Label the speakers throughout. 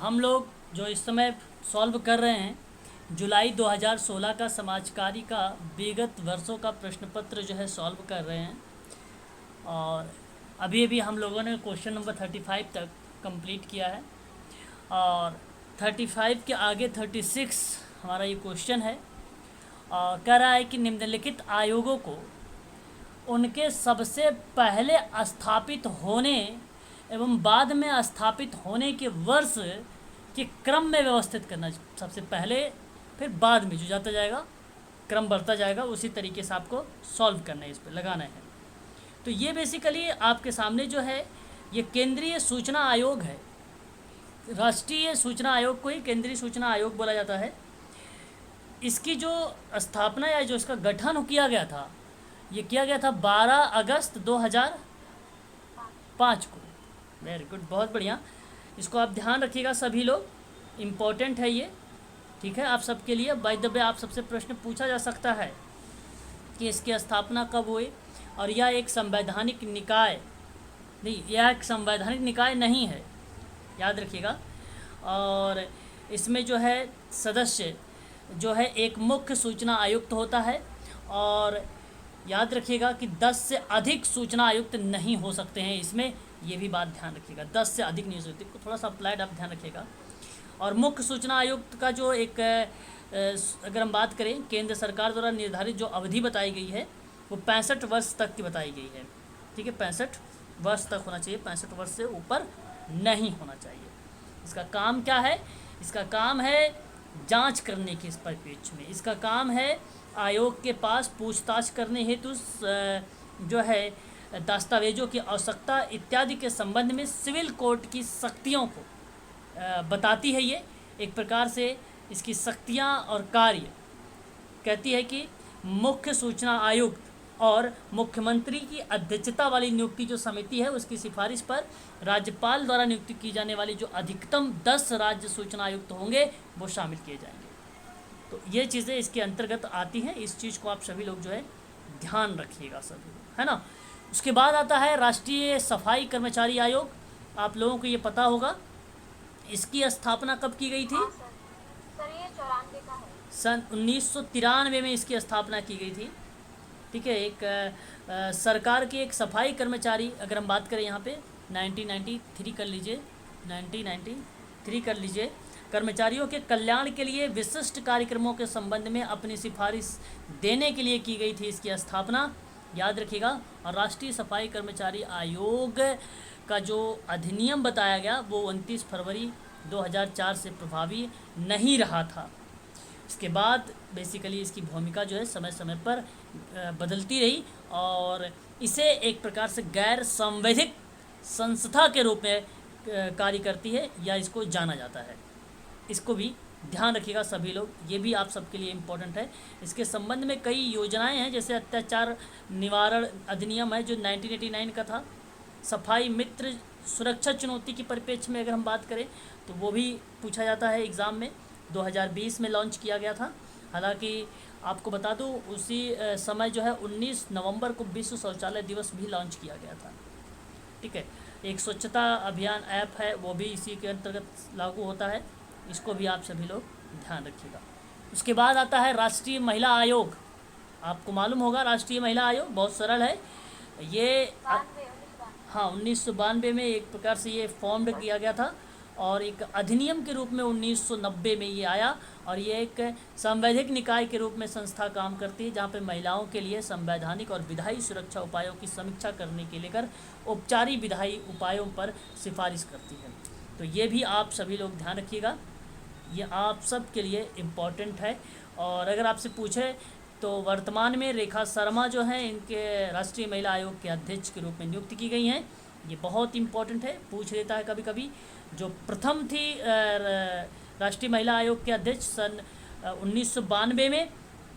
Speaker 1: हम लोग जो इस समय सॉल्व कर रहे हैं जुलाई 2016 का समाजकारी का विगत वर्षों का प्रश्न पत्र जो है सॉल्व कर रहे हैं। और अभी अभी हम लोगों ने क्वेश्चन नंबर 35 तक कंप्लीट किया है और 35 के आगे 36 हमारा ये क्वेश्चन है। और कह रहा है कि निम्नलिखित आयोगों को उनके सबसे पहले स्थापित होने एवं बाद में स्थापित होने के वर्ष के क्रम में व्यवस्थित करना। सबसे पहले फिर बाद में जो जाता जाएगा क्रम बढ़ता जाएगा, उसी तरीके से आपको सॉल्व करना है, इस पर लगाना है। तो ये बेसिकली आपके सामने जो है ये केंद्रीय सूचना आयोग है। राष्ट्रीय सूचना आयोग को ही केंद्रीय सूचना आयोग बोला जाता है। इसकी जो स्थापना या जो इसका गठन किया गया था, ये किया गया था 12 अगस्त 2005 को। वेरी गुड, बहुत बढ़िया। इसको आप ध्यान रखिएगा सभी लोग, इम्पोर्टेंट है ये, ठीक है आप सबके लिए। बाय द वे आप सबसे प्रश्न पूछा जा सकता है कि इसकी स्थापना कब हुई। और यह एक संवैधानिक निकाय नहीं, यह एक संवैधानिक निकाय नहीं है, याद रखिएगा। और इसमें जो है सदस्य जो है एक मुख्य सूचना आयुक्त होता है। और याद रखिएगा कि 10 से अधिक सूचना आयुक्त नहीं हो सकते हैं इसमें, ये भी बात ध्यान रखिएगा। 10 से अधिक नहीं हो सकते, थोड़ा सा अप्लाइड आप ध्यान रखिएगा। और मुख्य सूचना आयुक्त का जो एक अगर हम बात करें, केंद्र सरकार द्वारा निर्धारित जो अवधि बताई गई है वो 65 वर्ष तक की बताई गई है, ठीक है। 65 वर्ष तक होना चाहिए, 65 वर्ष से ऊपर नहीं होना चाहिए। इसका काम क्या है? इसका काम है जांच करने के इस परिप्रेक्ष्य में। इसका काम है आयोग के पास पूछताछ करने हेतु जो है दस्तावेजों की आवश्यकता इत्यादि के संबंध में सिविल कोर्ट की शक्तियों को बताती है। ये एक प्रकार से इसकी शक्तियाँ और कार्य कहती है कि मुख्य सूचना आयुक्त और मुख्यमंत्री की अध्यक्षता वाली नियुक्ति जो समिति है उसकी सिफारिश पर राज्यपाल द्वारा नियुक्ति की जाने वाली जो अधिकतम 10 राज्य सूचना आयुक्त होंगे वो शामिल किए जाएंगे। तो ये चीज़ें इसके अंतर्गत आती हैं। इस चीज़ को आप सभी लोग जो है ध्यान रखिएगा सभी लोग, है ना। उसके बाद आता है राष्ट्रीय सफाई कर्मचारी आयोग। आप लोगों को ये पता होगा इसकी स्थापना कब की गई थी?
Speaker 2: सर ये 94 का है।
Speaker 1: सन 1993 में इसकी स्थापना की गई थी, ठीक है। एक सरकार के एक सफाई कर्मचारी, अगर हम बात करें यहाँ पे 1993 कर लीजिए, 1993 कर लीजिए, कर्मचारियों के कल्याण के लिए विशिष्ट कार्यक्रमों के संबंध में अपनी सिफारिश देने के लिए की गई थी इसकी स्थापना, याद रखिएगा। और राष्ट्रीय सफाई कर्मचारी आयोग का जो अधिनियम बताया गया वो 29 फरवरी 2004 से प्रभावी नहीं रहा था। इसके बाद बेसिकली इसकी भूमिका जो है समय समय पर बदलती रही और इसे एक प्रकार से गैर संवैधानिक संस्था के रूप में कार्य करती है या इसको जाना जाता है। इसको भी ध्यान रखिएगा सभी लोग, ये भी आप सबके लिए इम्पोर्टेंट है। इसके संबंध में कई योजनाएं हैं, जैसे अत्याचार निवारण अधिनियम है जो 1989 का था। सफाई मित्र सुरक्षा चुनौती की परिप्रेक्ष्य में अगर हम बात करें तो वो भी पूछा जाता है एग्ज़ाम में। 2020 में लॉन्च किया गया था। हालांकि आपको बता दूं उसी समय जो है 19 नवंबर को विश्व शौचालय दिवस भी लॉन्च किया गया था, ठीक है। एक स्वच्छता अभियान ऐप है वो भी इसी के अंतर्गत लागू होता है, इसको भी आप सभी लोग ध्यान रखिएगा। उसके बाद आता है राष्ट्रीय महिला आयोग। आपको मालूम होगा राष्ट्रीय महिला आयोग बहुत सरल है ये। हाँ, 1992 में एक प्रकार से ये फॉर्म्ड किया गया था और एक अधिनियम के रूप में 1990 में ये आया। और ये एक संवैधानिक निकाय के रूप में संस्था काम करती है जहाँ पे महिलाओं के लिए संवैधानिक और विधायी सुरक्षा उपायों की समीक्षा करने के लेकर औपचारिक विधायी उपायों पर सिफारिश करती है। तो ये भी आप सभी लोग ध्यान रखिएगा, ये आप सब के लिए इम्पॉर्टेंट है। और अगर आपसे पूछे तो वर्तमान में रेखा शर्मा जो हैं इनके राष्ट्रीय महिला आयोग के अध्यक्ष के रूप में नियुक्त की गई हैं। ये बहुत इम्पोर्टेंट है, पूछ लेता है कभी कभी। जो प्रथम थी राष्ट्रीय महिला आयोग के अध्यक्ष सन 1992 में,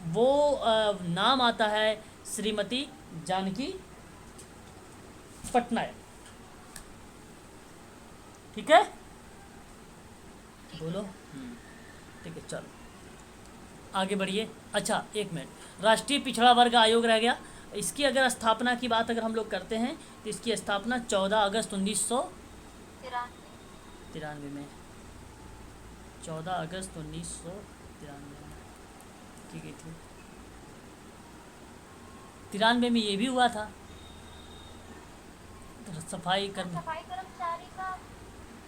Speaker 1: वो नाम आता है श्रीमती जानकी पटनायक, ठीक है। बोलो, ठीक है, चलो आगे बढ़िए। अच्छा एक मिनट, राष्ट्रीय पिछड़ा वर्ग आयोग रह गया। इसकी अगर स्थापना की बात अगर हम लोग करते हैं तो इसकी स्थापना 14 अगस्त 1993 में 14 अगस्त 1993 की गई थी। 93 में ये भी हुआ था, तो सफाई कर्म
Speaker 2: सफाई कर्मचारी का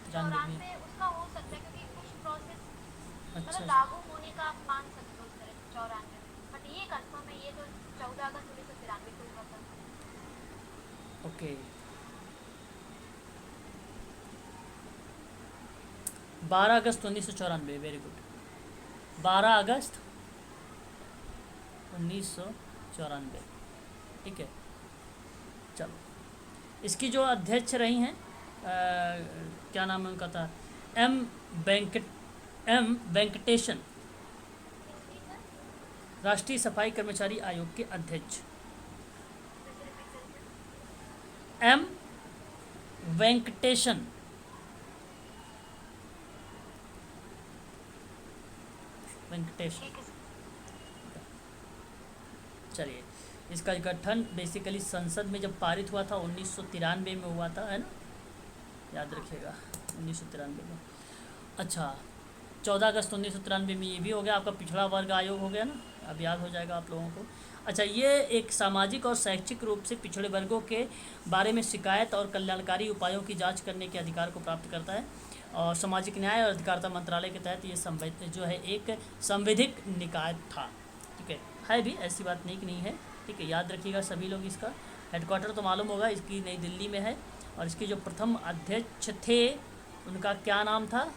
Speaker 1: 93 में।
Speaker 2: 94 उसका हो सकता है क्योंकि कुछ प्रोसेस मतलब
Speaker 1: अच्छा
Speaker 2: लागू होने का आप मान सकते हो उस तरह 94 में, बट ये कंफर्म है ये तो 14 अगस्त 1993 को हुआ था।
Speaker 1: ओके। 12 अगस्त 1994, वेरी गुड। 12 अगस्त 1994, ठीक है। चलो, इसकी जो अध्यक्ष रही हैं क्या नाम है उनका था, एम वेंकटेशन,
Speaker 2: किसकी सर?
Speaker 1: राष्ट्रीय सफाई कर्मचारी आयोग के अध्यक्ष।
Speaker 2: जैसे रिपीट करिए।
Speaker 1: एम वेंकटेशन, वेंकटेशन।
Speaker 2: ठीक है सर।
Speaker 1: चलिए, इसका गठन बेसिकली संसद में जब पारित हुआ था 1993 में हुआ था, है ना, याद रखिएगा 1993 में। अच्छा, 14 अगस्त 1993 में ये भी हो गया, आपका पिछड़ा वर्ग आयोग हो गया ना, अब याद हो जाएगा आप लोगों को। अच्छा, ये एक सामाजिक और शैक्षिक रूप से पिछड़े वर्गों के बारे में शिकायत और कल्याणकारी उपायों की जांच करने के अधिकार को प्राप्त करता है, और सामाजिक न्याय और अधिकारिता मंत्रालय के तहत ये जो है एक संवैधानिक निकाय था, ठीक है भी, ऐसी बात नहीं कि नहीं है, ठीक है। याद रखिएगा सभी लोग, इसका हेडक्वार्टर तो मालूम होगा, इसकी नई दिल्ली में है, और इसके जो प्रथम अध्यक्ष थे उनका क्या नाम था,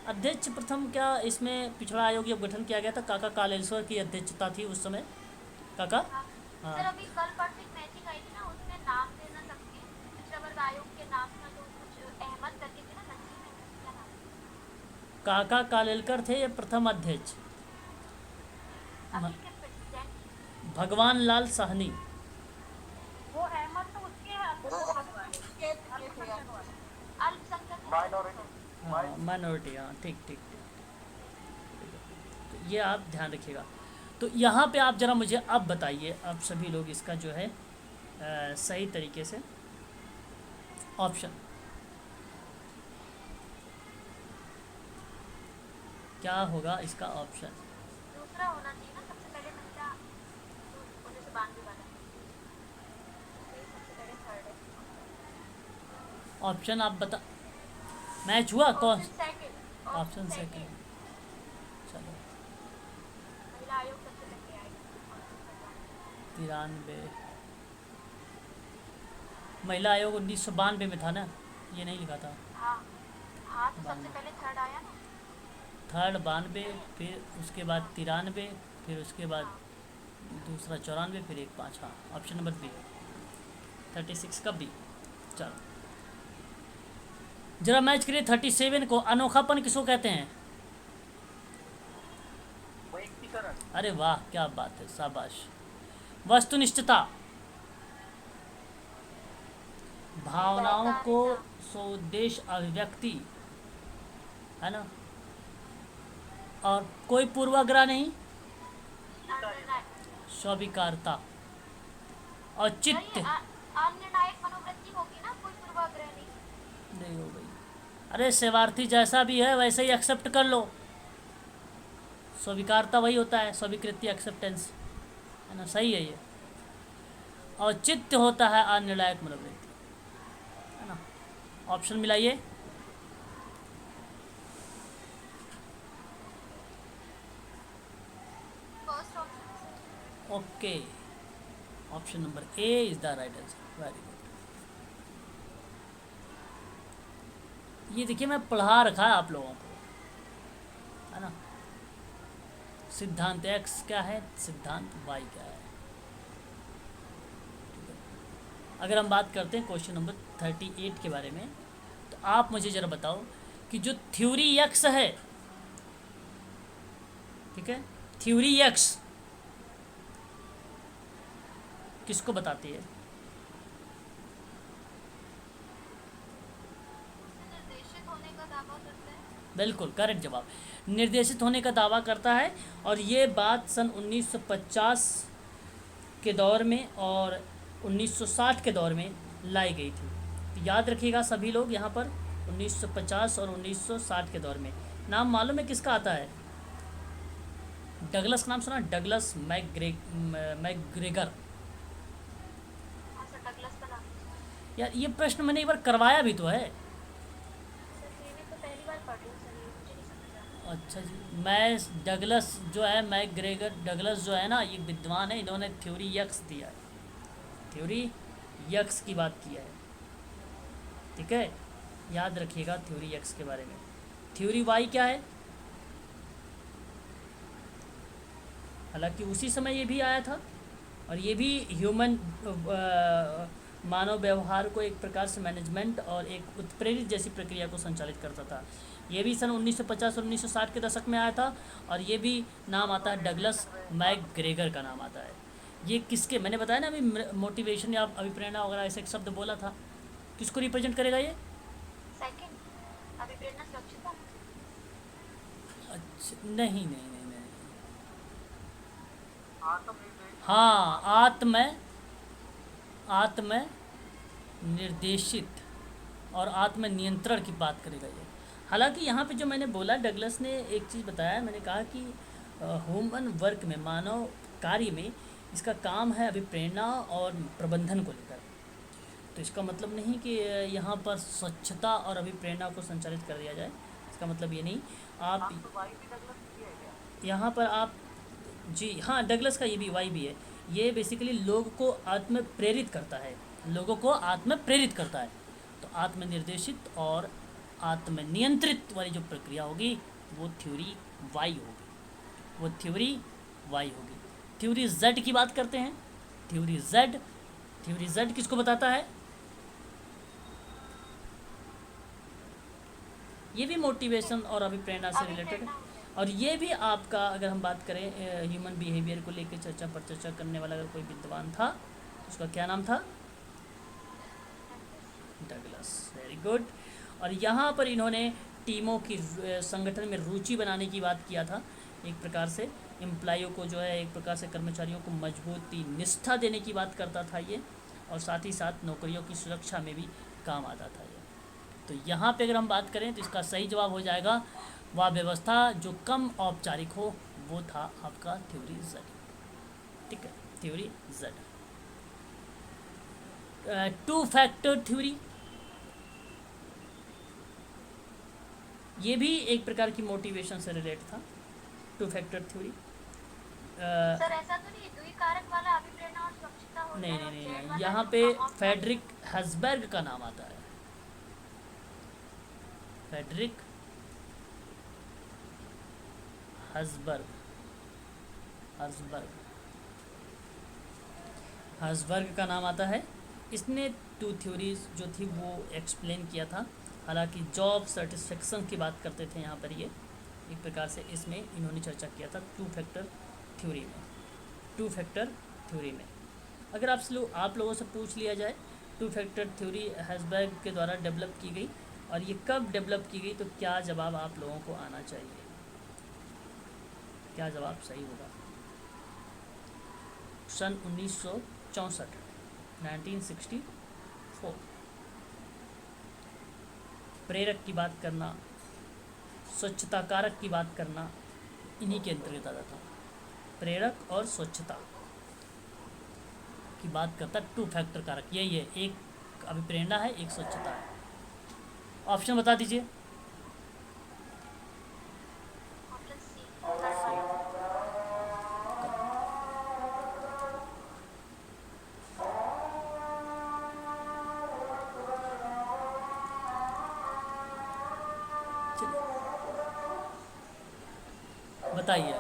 Speaker 1: अध्यक्ष प्रथम क्या इसमें पिछड़ा आयोग जब गठन किया गया था, काका कालेश्वर की अध्यक्षता थी उस समय, काका।
Speaker 2: हाँ।
Speaker 1: हाँ,
Speaker 2: सर अभी कल परसों एक मैचिंग आई थी ना, उसमें नाम देना सबके पिछड़ा वर्ग आयोग के नाम था, जो कुछ अहमद करके थे ना लड़की में, क्या नाम?
Speaker 1: काका कालेलकर थे ये प्रथम अध्यक्ष,
Speaker 2: अभी के प्रेसिडेंट
Speaker 1: भगवान लाल साहनी।
Speaker 3: वो अहमद तो उसके
Speaker 2: अल्पसंख्यक
Speaker 1: हाँ, माइनॉरिटी, हाँ, ठीक ठीक ठीक। तो ये आप ध्यान रखिएगा। तो यहाँ पे आप ज़रा मुझे अब बताइए, अब सभी लोग इसका जो है सही तरीके से ऑप्शन क्या होगा, इसका ऑप्शन
Speaker 2: दूसरा होना चाहिए ना, सबसे पहले महिला 1992 वाला, ये सबसे पहले थर्ड है।
Speaker 1: ऑप्शन आप बता, मैच हुआ कौन?
Speaker 2: Option second,
Speaker 1: option second. चलो,
Speaker 2: महिला आयोग सबसे पहले आएगा।
Speaker 1: 93 महिला आयोग 1992 में था ना, ये नहीं लिखा था।
Speaker 2: हाँ हाँ, तो सबसे
Speaker 1: 92,
Speaker 2: पहले थर्ड आया ना।
Speaker 1: थर्ड 92, फिर उसके बाद 93, फिर उसके बाद दूसरा 94, फिर एक 5। हाँ, ऑप्शन नंबर बी, 36 का बी। चलो, जरा मैच करिए 37 को। अनोखापन किसको कहते हैं? अरे वाह, क्या बात है, शाबाश। वस्तुनिष्ठता, भावनाओं को स्वदेश अभिव्यक्ति, है ना, और कोई पूर्वाग्रह नहीं, स्वीकारता औचित्य
Speaker 2: अनिर्णायक मनोवृत्ति होगी ना, कोई पूर्वाग्रह नहीं।
Speaker 1: नहीं हो गई। अरे सेवार्थी जैसा भी है वैसे ही एक्सेप्ट कर लो, स्वीकारता वही होता है, स्वीकृति, एक्सेप्टेंस, है ना, सही है ये। औचित्य होता है अनिर्णायक मनोवृत्ति, है ना। ऑप्शन मिलाइए।
Speaker 2: First option.
Speaker 1: Okay, option number A is the right answer, very good. ये देखिए, मैं पढ़ा रखा है आप लोगों को, है ना। सिद्धांत एक्स क्या है, सिद्धांत वाई क्या है। ठीक है, अगर हम बात करते हैं क्वेश्चन नंबर 38 के बारे में, तो आप मुझे ज़रा बताओ कि जो थ्योरी एक्स है, ठीक है, थ्योरी एक्स किसको बताती है?
Speaker 2: निर्देशित होने का दावा करते हैं।
Speaker 1: बिल्कुल करेक्ट जवाब, निर्देशित होने का दावा करता है। और ये बात सन 1950 के दौर में और 1960 के दौर में लाई गई थी। तो याद रखिएगा सभी लोग यहाँ पर, 1950 और 1960 के दौर में नाम मालूम है किसका आता है? डगलस का नाम सुना? Douglas McGregor.
Speaker 2: हाँ सर, डगलस का नाम है।
Speaker 1: यार ये प्रश्न मैंने एक बार करवाया भी तो है।
Speaker 2: सर मैंने तो पहली बार पढ़ रही हूँ सर, ये मुझे नहीं समझ आ रहा।
Speaker 1: अच्छा जी, मैं डगलस जो है, मैकग्रेगर डगलस जो है ना, ये विद्वान है, इन्होंने थ्योरी यक्स दिया है, थ्योरी यक्स की बात किया है। ठीक है, याद रखिएगा थ्योरी यक्स के बारे में। थ्योरी वाई क्या है? हालांकि उसी समय ये भी आया था, और ये भी ह्यूमन मानव व्यवहार को एक प्रकार से मैनेजमेंट और एक उत्प्रेरित जैसी प्रक्रिया को संचालित करता था। ये भी सन 1950 और 1960 के दशक में आया था, और ये भी नाम आता है डगलस मैकग्रेगर का नाम आता है। ये किसके, मैंने बताया ना अभी, मोटिवेशन या अभिप्रेरणा वगैरह ऐसे एक शब्द बोला था, किसको रिप्रेजेंट करेगा ये?
Speaker 2: सेकंड, अभिप्रेरणा सुरक्षिता।
Speaker 1: अच्छा, नहीं नहीं नहीं नहीं,
Speaker 3: आत्मनिर्भर।
Speaker 1: हाँ, आत्म निर्देशित और आत्म नियंत्रण की बात करेगा ये। हालांकि यहाँ पे जो मैंने बोला, डगलस ने एक चीज़ बताया, मैंने कहा कि ह्यूमन वर्क में, मानव कार्य में इसका काम है अभिप्रेरणा और प्रबंधन को लेकर। तो इसका मतलब नहीं कि यहाँ पर स्वच्छता और अभिप्रेरणा को संचालित कर दिया जाए, इसका मतलब ये नहीं। आप
Speaker 3: वाई भी डगलस की है क्या?
Speaker 1: यहाँ पर आप, जी हाँ, डगलस का ये भी वाई भी है। ये बेसिकली लोग को आत्म प्रेरित करता है, लोगों को आत्म प्रेरित करता है। तो आत्मनिर्देशित और आत्मनियंत्रित वाली जो प्रक्रिया होगी वो थ्योरी वाई होगी, वो थ्योरी वाई होगी। थ्योरी जेड की बात करते हैं। थ्योरी जेड किसको बताता है? ये भी मोटिवेशन और अभिप्रेरणा से रिलेटेड है। और ये भी आपका, अगर हम बात करें ह्यूमन बिहेवियर को लेकर चर्चा करने वाला अगर कोई विद्वान था तो उसका क्या नाम था? डगलस। Very good. और यहाँ पर इन्होंने टीमों की संगठन में रुचि बनाने की बात किया था। एक प्रकार से एम्प्लॉयों को जो है, एक प्रकार से कर्मचारियों को मजबूती, निष्ठा देने की बात करता था ये, और साथ ही साथ नौकरियों की सुरक्षा में भी काम आता था ये। तो यहाँ पे अगर हम बात करें तो इसका सही जवाब हो जाएगा वह व्यवस्था जो कम औपचारिक हो, वो था आपका थ्योरी जेड। ठीक है, theory Z. Two factor theory, ये भी एक प्रकार की मोटिवेशन से रिलेट था। टू फैक्टर थ्योरी,
Speaker 2: सर ऐसा तो नहीं है द्वि कारक वाला अभिप्रेरणा और सुरक्षिता होता
Speaker 1: नहीं
Speaker 2: है
Speaker 1: नहीं
Speaker 2: और
Speaker 1: नहीं
Speaker 2: जेड
Speaker 1: नहीं,
Speaker 2: वाला
Speaker 1: यहाँ
Speaker 2: जो
Speaker 1: पे
Speaker 2: औपचारिक-
Speaker 1: फेडरिक हसबर्ग का नाम आता है। फेडरिक हसबर्ग का नाम आता है। इसने टू थ्योरीज जो थी वो एक्सप्लेन किया था। हालांकि जॉब सेटिस्फेक्शन की बात करते थे यहाँ पर, ये एक प्रकार से इसमें इन्होंने चर्चा किया था टू फैक्टर थ्योरी में। अगर आप लोगों से पूछ लिया जाए टू फैक्टर थ्योरी हसबर्ग के द्वारा डेवलप की गई और ये कब डेवलप की गई, तो क्या जवाब आप लोगों को आना चाहिए? क्या जवाब सही होगा? सन 1964, 1964। प्रेरक की बात करना, स्वच्छता कारक की बात करना, इन्हीं के अंतर्गत आता था। प्रेरक और स्वच्छता की बात करता टू फैक्टर कारक, यही है, एक अभिप्रेरणा है, एक स्वच्छता है। ऑप्शन बता दीजिए।
Speaker 2: Option C.
Speaker 1: बताइए।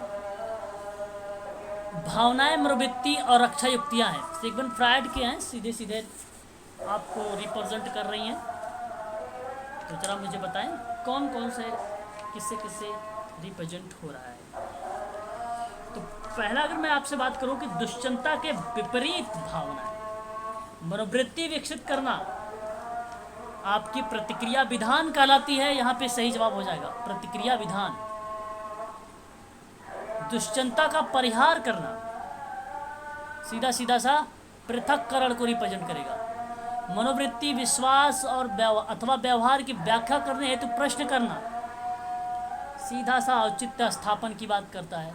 Speaker 1: भावनाएं, मनोवृत्ति और रक्षा युक्तियाँ हैं, सिगमंड फ्रायड के हैं, सीधे सीधे आपको रिप्रेजेंट कर रही हैं। तो जरा मुझे बताएं कौन कौन से किससे रिप्रेजेंट हो रहा है। तो पहला अगर मैं आपसे बात करूं कि दुश्चिंता के विपरीत भावनाएं, मनोवृत्ति विकसित करना आपकी प्रतिक्रिया विधान कहलाती है। यहाँ पे सही जवाब हो जाएगा प्रतिक्रिया विधान। दुश्चिंता का परिहार करना सीधा सीधा सा पृथक्करण को रिप्रेजेंट करेगा। मनोवृत्ति विश्वास और अथवा व्यवहार की व्याख्या करने हेतु प्रश्न करना सीधा सा औचित्य स्थापन की बात करता है।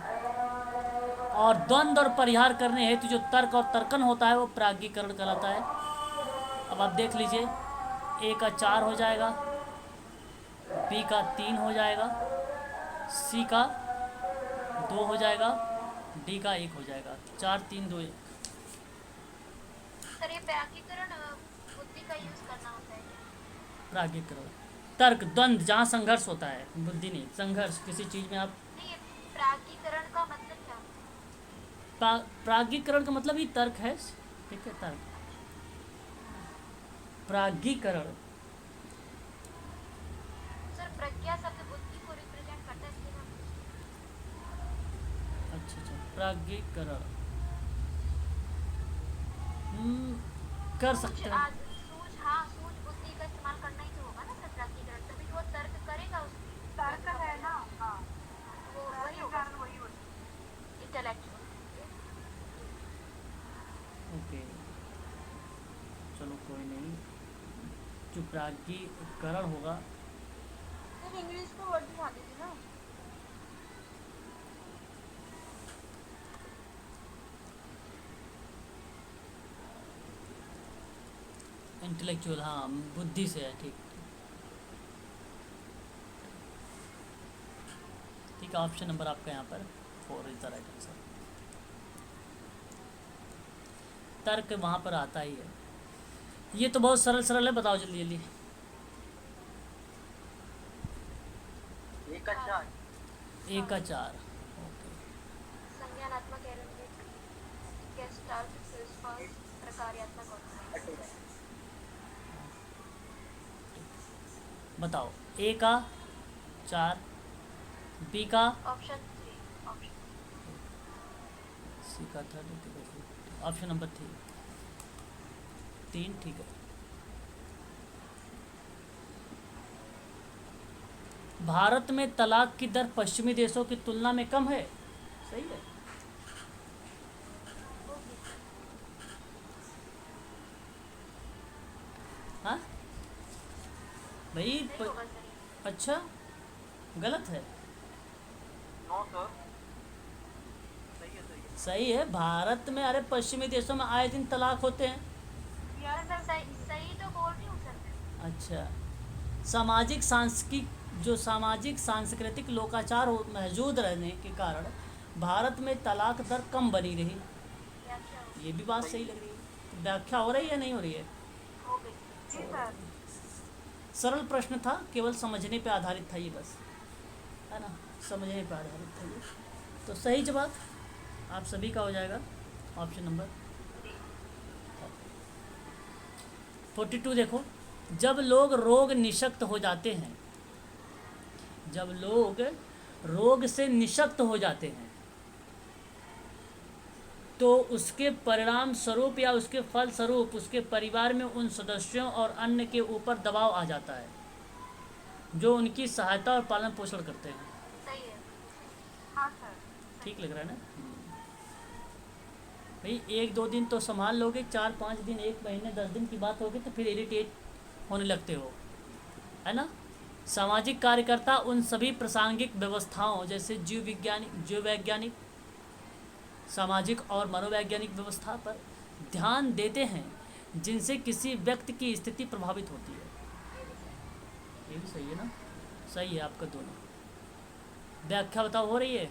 Speaker 1: और द्वंद्व और परिहार करने हेतु जो तर्क और तर्कन होता है वो प्राज्ञीकरण कहलाता है। अब आप देख लीजिए, ए का 4 हो जाएगा, बी का 3 हो जाएगा, सी का 2 हो जाएगा, डी का 1 हो जाएगा। 4 3 2 1।
Speaker 2: सर ये व्याकीकरण बुद्धि का यूज करना होता है क्या?
Speaker 1: प्राज्ञीकरण, तर्क, द्वंद्व, जहाँ संघर्ष होता है, बुद्धि नहीं, संघर्ष किसी चीज़ में आप।
Speaker 2: नहीं, ये प्राकीकरण का मतलब क्या?
Speaker 1: प्राज्ञीकरण का मतलब ही तर्क है। ठीक है, तर्क। प्राज्ञीकरण।
Speaker 2: सर प्रज्ञा शब्द बुद्धि को रिप्रेजेंट करता है, इसलिए मैं
Speaker 1: अच्छा अच्छा, प्राज्ञीकरण। कर सकते हैं।
Speaker 2: सूझ, हाँ सूझ बुद्धि का इस्तेमाल करना ही तो होगा ना सर प्राकीकरण, तभी तो वो तर्क करेगा उस
Speaker 3: तर्क है ना। हाँ,
Speaker 2: वो वही होगा
Speaker 3: कारण वही होता
Speaker 2: इंटेलेक्चुअल।
Speaker 1: ओके, चलो कोई नहीं। जो प्राज्ञीकरण होगा,
Speaker 2: सर इंग्लिश का वर्ड दिखा दीजिए ना।
Speaker 1: इंटेलेक्चुअल, हाँ, बुद्धि से है। ठीक ठीक है, ऑप्शन नंबर आपका यहाँ पर 4 इज द राइट आंसर। तर्क वहाँ पर आता ही है। ये तो बहुत सरल सरल है, बताओ जल्दी जल्दी।
Speaker 3: एक अच्छा
Speaker 1: ए का 4। ओके,
Speaker 2: संज्ञानात्मक एरोमेटिक गेस्टाल्ट रिस्पॉन्स प्रकार्यात्मक होता है।
Speaker 1: बताओ। ए का 4, बी का,
Speaker 2: ऑप्शन 3, ऑप्शन
Speaker 1: सी का 3, ऑप्शन नंबर 3। ठीक है। भारत में तलाक की दर पश्चिमी देशों की तुलना में कम है। सही है।
Speaker 2: होगी।
Speaker 1: हाँ भाई
Speaker 2: सही होगा सर ये।
Speaker 1: अच्छा, गलत है।
Speaker 3: नो सर, सही है सही है।
Speaker 1: सही है। भारत में, अरे पश्चिमी देशों में आए दिन तलाक होते हैं।
Speaker 2: यार सर सही तो बोल रही हूँ सर मैं।
Speaker 1: अच्छा, सामाजिक सांस्कृतिक लोकाचार मौजूद रहने के कारण भारत में तलाक दर कम बनी रही।
Speaker 2: व्याख्या
Speaker 1: ये भी बात सही लग रही है। तो व्याख्या हो रही है नहीं हो रही है?
Speaker 2: हो गई।
Speaker 3: जी सर।
Speaker 1: सरल प्रश्न था, केवल समझने पे आधारित था ये, बस है ना, समझने पे आधारित था ये। तो सही जवाब आप सभी का हो जाएगा ऑप्शन नंबर 42। देखो, जब लोग रोग निशक्त हो जाते हैं, जब लोग रोग से निशक्त हो जाते हैं, तो उसके परिणाम स्वरूप या उसके फल स्वरूप उसके परिवार में उन सदस्यों और अन्य के ऊपर दबाव आ जाता है जो उनकी सहायता और पालन पोषण करते हैं।
Speaker 2: सही है।
Speaker 3: हाँ सर।
Speaker 1: ठीक लग रहा है ना भाई? 1-2 दिन तो संभाल लोगे, 4-5 दिन, 1 महीने 10 दिन की बात होगी तो फिर इरिटेट होने लगते हो, है ना। सामाजिक कार्यकर्ता उन सभी प्रासंगिक व्यवस्थाओं जैसे जीव वैज्ञानिक, सामाजिक और मनोवैज्ञानिक व्यवस्था पर ध्यान देते हैं जिनसे किसी व्यक्ति की स्थिति प्रभावित होती है। ये भी सही है ना? सही है आपका दोनों। व्याख्या बताओ, हो रही है?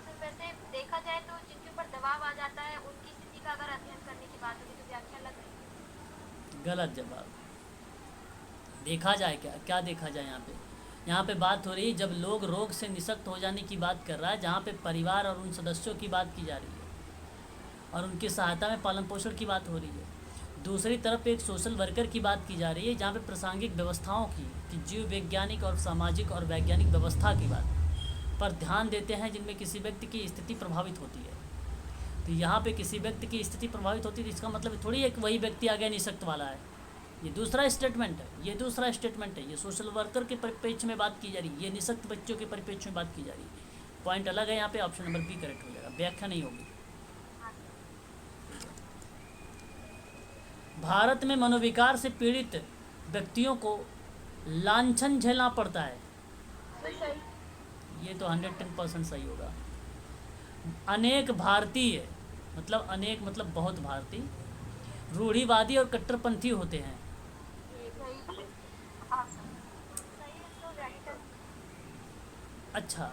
Speaker 2: सर वैसे देखा जाए तो जिनके ऊपर दबाव आ जाता है उनकी स्थिति का अगर अध्ययन करने की बात होगी तो व्याख्या लग रही है।
Speaker 1: गलत जवाब। देखा जाए, क्या देखा जाए यहाँ पे? यहाँ पे बात हो रही है जब लोग रोग से निशक्त हो जाने की बात कर रहा है, जहाँ पे परिवार और उन सदस्यों की बात की जा रही है और उनकी सहायता में पालन पोषण की बात हो रही है। दूसरी तरफ एक सोशल वर्कर की बात की जा रही है जहाँ पे प्रासंगिक व्यवस्थाओं की, कि जीव वैज्ञानिक और सामाजिक और वैज्ञानिक व्यवस्था की बात पर ध्यान देते हैं जिनमें किसी व्यक्ति की स्थिति प्रभावित होती है। तो यहाँ पे किसी व्यक्ति की स्थिति प्रभावित होती है, इसका मतलब थोड़ी एक वही व्यक्ति आ गया निशक्त वाला है। ये दूसरा स्टेटमेंट है, ये दूसरा स्टेटमेंट है। ये सोशल वर्कर के परिप्रेक्ष्य में बात की जा रही है, ये निशक्त बच्चों के परिप्रेक्ष्य में बात की जा रही है। पॉइंट अलग है यहाँ पे। ऑप्शन नंबर बी करेक्ट हो जाएगा, व्याख्या नहीं होगी। भारत में मनोविकार से पीड़ित व्यक्तियों को लांछन झेलना पड़ता है,
Speaker 2: सही।
Speaker 1: ये तो 110% सही होगा। अनेक भारतीय, मतलब अनेक मतलब बहुत भारतीय, रूढ़िवादी और कट्टरपंथी होते हैं।
Speaker 2: सही।
Speaker 3: हाँ सर।
Speaker 2: सही है तो व्याख्या
Speaker 1: अच्छा,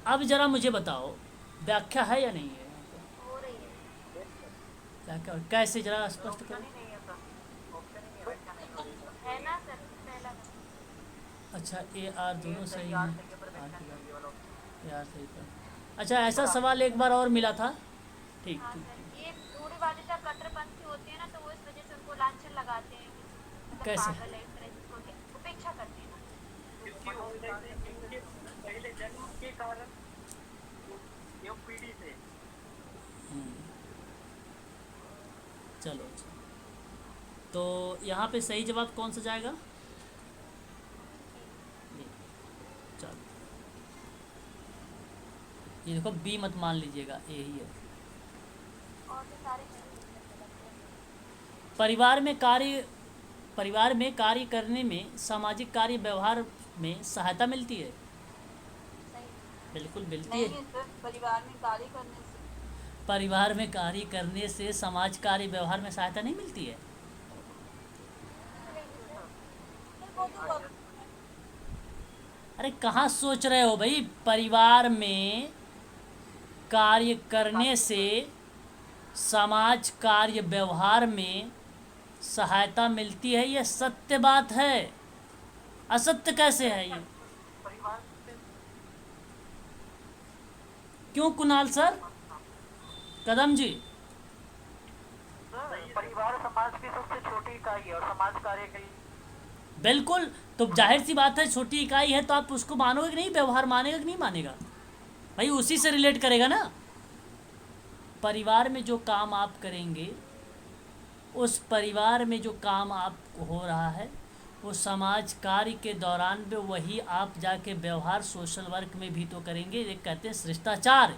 Speaker 1: अब जरा मुझे बताओ व्याख्या है या नहीं है?
Speaker 2: हो रही है।
Speaker 1: व्याख्या कैसे, जरा स्पष्ट
Speaker 3: ऑप्शन
Speaker 1: करो।
Speaker 3: ही नहीं है सर, ऑप्शन ही नहीं है, व्याख्या नहीं हो रही है।
Speaker 2: है ना सर पहला।
Speaker 1: अच्छा, ए आर दोनों सही
Speaker 3: सही
Speaker 1: हैं।
Speaker 3: आर सही है पर व्याख्या नहीं हो रही है वाला ऑप्शन।
Speaker 1: ए आर सही था। अच्छा, ऐसा सवाल एक बार और मिला था। ठीक
Speaker 2: हाँ
Speaker 1: ठीक
Speaker 2: सर,
Speaker 1: ठीक।
Speaker 2: ये रूढ़िवादिता कट्टरपंथी होते हैं ना, तो वो इस वजह से उनको लांछन लगाते हैं, मतलब
Speaker 1: कैसे?
Speaker 2: पागल है इस तरह से उनको उपेक्षा करते हैं ना।
Speaker 3: क्योंकि उनके पहले जन्म के कारण ये पीढ़ी से
Speaker 1: हम्म, चलो अच्छा। तो यहाँ पे सही जवाब कौन सा जाएगा? ये, चलो ये देखो, बी मत मान लीजिएगा, ए ही है।
Speaker 2: और भी सारे
Speaker 1: परिवार में कार्य करने में, सामाजिक कार्य व्यवहार में सहायता मिलती है।
Speaker 2: सही।
Speaker 1: बिल्कुल मिलती
Speaker 3: नहीं
Speaker 1: है।
Speaker 3: है सर, परिवार में कार्य करने से।
Speaker 1: परिवार में कार्य करने से समाज कार्य व्यवहार में सहायता नहीं मिलती है।
Speaker 3: वो तो
Speaker 1: अरे कहाँ सोच रहे हो भाई? परिवार में कार्य करने से समाज कार्य व्यवहार में सहायता मिलती है, ये सत्य बात है। असत्य कैसे है ये?
Speaker 3: परिवार से
Speaker 1: क्यों कुणाल सर, कदम जी?
Speaker 3: सर, परिवार समाज की सबसे छोटी इकाई है और समाज कार्य की।
Speaker 1: बिल्कुल, तो जाहिर सी बात है, छोटी इकाई है तो आप उसको मानोगे कि नहीं? व्यवहार मानेगा कि नहीं मानेगा भाई? उसी से रिलेट करेगा ना। परिवार में जो काम आप करेंगे, उस परिवार में जो काम आप हो रहा है, वो समाज कार्य के दौरान में वही आप जाके व्यवहार सोशल वर्क में भी तो करेंगे। एक कहते हैं शिष्टाचार।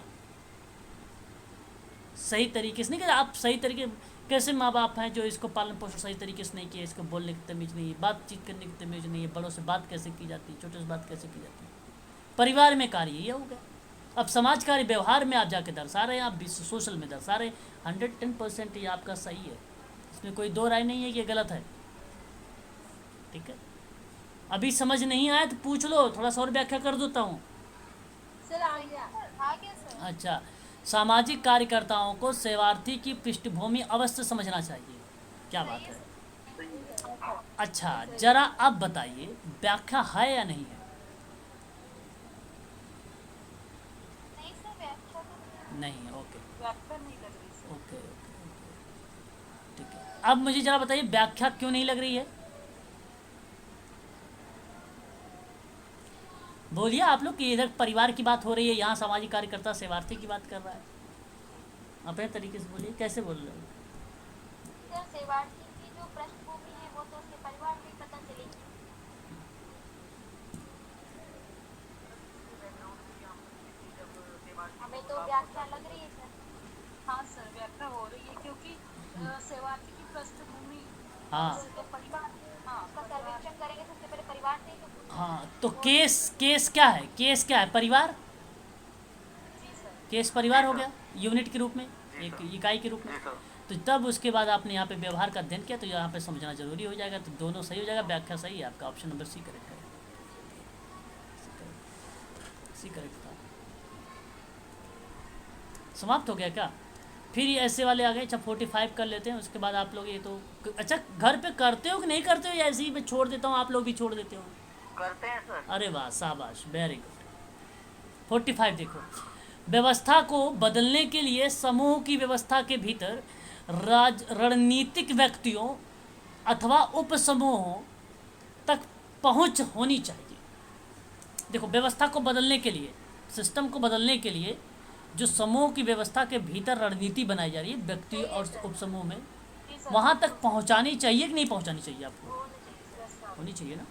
Speaker 1: सही तरीके से नहीं, कि आप सही तरीके, कैसे माँ बाप हैं जो इसको पालन पोषण सही तरीके से नहीं किया, इसको बोलने की तमीज़ नहीं है, बातचीत करने की तमीज़ नहीं है, बड़ों से बात कैसे की जाती है, छोटे से बात कैसे की जाती है। परिवार में कार्य ये हो गया। अब समाज कार्य व्यवहार में आप जाके दर्शा रहे हैं, आप सोशल में दर्शा रहे हैं। 110% ये आपका सही है, इसमें कोई दो राय नहीं है कि ये गलत है। ठीक है, अभी समझ नहीं आया तो पूछ लो, थोड़ा सा और व्याख्या कर देता हूँ।
Speaker 2: सर आ गया सर।
Speaker 1: अच्छा, सामाजिक कार्यकर्ताओं को सेवार्थी की पृष्ठभूमि अवश्य समझना चाहिए। क्या बात है? अच्छा, जरा अब बताइए व्याख्या है या नहीं है?
Speaker 2: नहीं सर, व्याख्या तो
Speaker 1: नहीं है, ओके
Speaker 3: व्याख्या नहीं लग रही सर।
Speaker 1: ओके ओके ओके, ठीक है। अब मुझे जरा बताइए व्याख्या क्यों नहीं लग रही है? बोलिए आप लोग कि इधर परिवार की बात हो रही है, यहाँ सामाजिक कार्यकर्ता सेवार्थी की बात कर रहा है। अपने तरीके से बोलिए, कैसे बोल रहे हो?
Speaker 2: सर सेवार्थी की जो पृष्ठभूमि है वो तो उसके परिवार में पता चलेगी। हमें तो व्याख्या लग रही है सर।
Speaker 3: हाँ सर, व्याख्या हो रही है क्योंकि सेवार्थी की पृष्ठभूमि
Speaker 1: हाँ
Speaker 3: तो परिवार। हाँ
Speaker 2: उसका सर्वेक्षण करेंगे सबसे पहले परिवार से ही तो पूछेंगे।
Speaker 1: हाँ, तो केस क्या है? केस क्या है? परिवार।
Speaker 3: जी सर।
Speaker 1: केस परिवार हो गया यूनिट के रूप में, एक इकाई के रूप में। तो तब उसके बाद आपने यहाँ पे व्यवहार का अध्ययन किया, तो यहाँ पे समझना जरूरी हो जाएगा। तो दोनों सही हो जाएगा, व्याख्या सही है आपका, ऑप्शन नंबर सी करेक्ट है। सी करेक्ट था। समाप्त हो गया क्या? फिर ये ऐसे वाले आ गए। अच्छा 45 कर लेते हैं, उसके बाद आप लोग ये तो, अच्छा घर पे करते हो कि नहीं करते हो, या ऐसे ही मैं छोड़ देता हूँ, आप लोग भी छोड़ देते हो?
Speaker 3: करते हैं सर।
Speaker 1: अरे वाह, शाबाश, वेरी गुड। 45 देखो, व्यवस्था को बदलने के लिए समूह की व्यवस्था के भीतर रणनीतिक व्यक्तियों अथवा उप समूहों तक पहुंच होनी चाहिए। देखो, व्यवस्था को बदलने के लिए, सिस्टम को बदलने के लिए जो समूह की व्यवस्था के भीतर रणनीति बनाई जा रही है व्यक्ति और उप समूह में, वहाँ तक पहुँचानी चाहिए कि नहीं पहुँचानी चाहिए? आपको होनी चाहिए ना।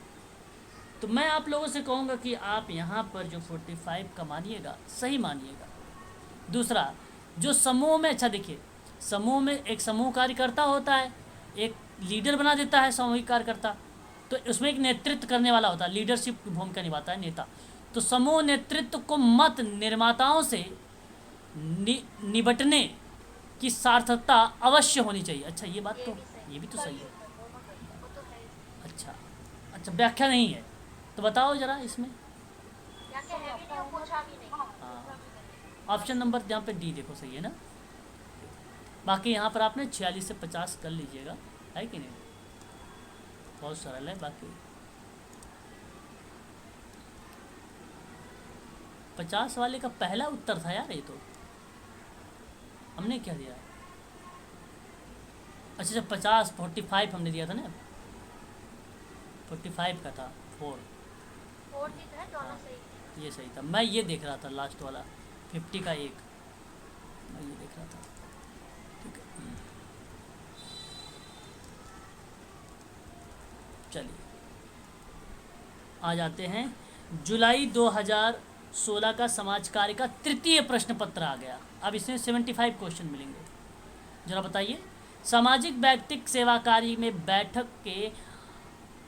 Speaker 1: तो मैं आप लोगों से कहूँगा कि आप यहाँ पर जो 45 का मानिएगा, सही मानिएगा। दूसरा, जो समूह में, अच्छा देखिए, समूह में एक समूह कार्यकर्ता होता है, एक लीडर बना देता है सामूहिक कार्यकर्ता, तो उसमें एक नेतृत्व करने वाला होता है, लीडरशिप की भूमिका निभाता है नेता। तो समूह नेतृत्व को मत निर्माताओं से निबटने की सार्थकता अवश्य होनी चाहिए। अच्छा ये बात तो, ये भी तो सही है।
Speaker 2: वो तो है।
Speaker 1: अच्छा अच्छा, व्याख्या नहीं है तो बताओ जरा इसमें।
Speaker 2: या क्या है भी नहीं और पूछा भी नहीं।
Speaker 1: हाँ, ऑप्शन नंबर यहाँ पे डी देखो, सही है ना। बाकी यहाँ पर आपने 46 से 50 कर लीजिएगा, है कि नहीं, बहुत सरल है। बाकी 50 वाले का पहला उत्तर था यार ये तो, हमने क्या दिया। अच्छा अच्छा 50 45 हमने दिया था ना, 45 का था 4।
Speaker 2: फोर जीत है दोनों सही।
Speaker 1: ये सही था, मैं ये देख रहा था लास्ट वाला 50 का 1, मैं ये देख रहा था। ठीक है, चलिए आ जाते हैं। जुलाई 2016 का समाज कार्य का तृतीय प्रश्न पत्र आ गया। अब इसमें 75 क्वेश्चन मिलेंगे। जरा बताइए, सामाजिक व्यक्तिक सेवा कार्य में बैठक के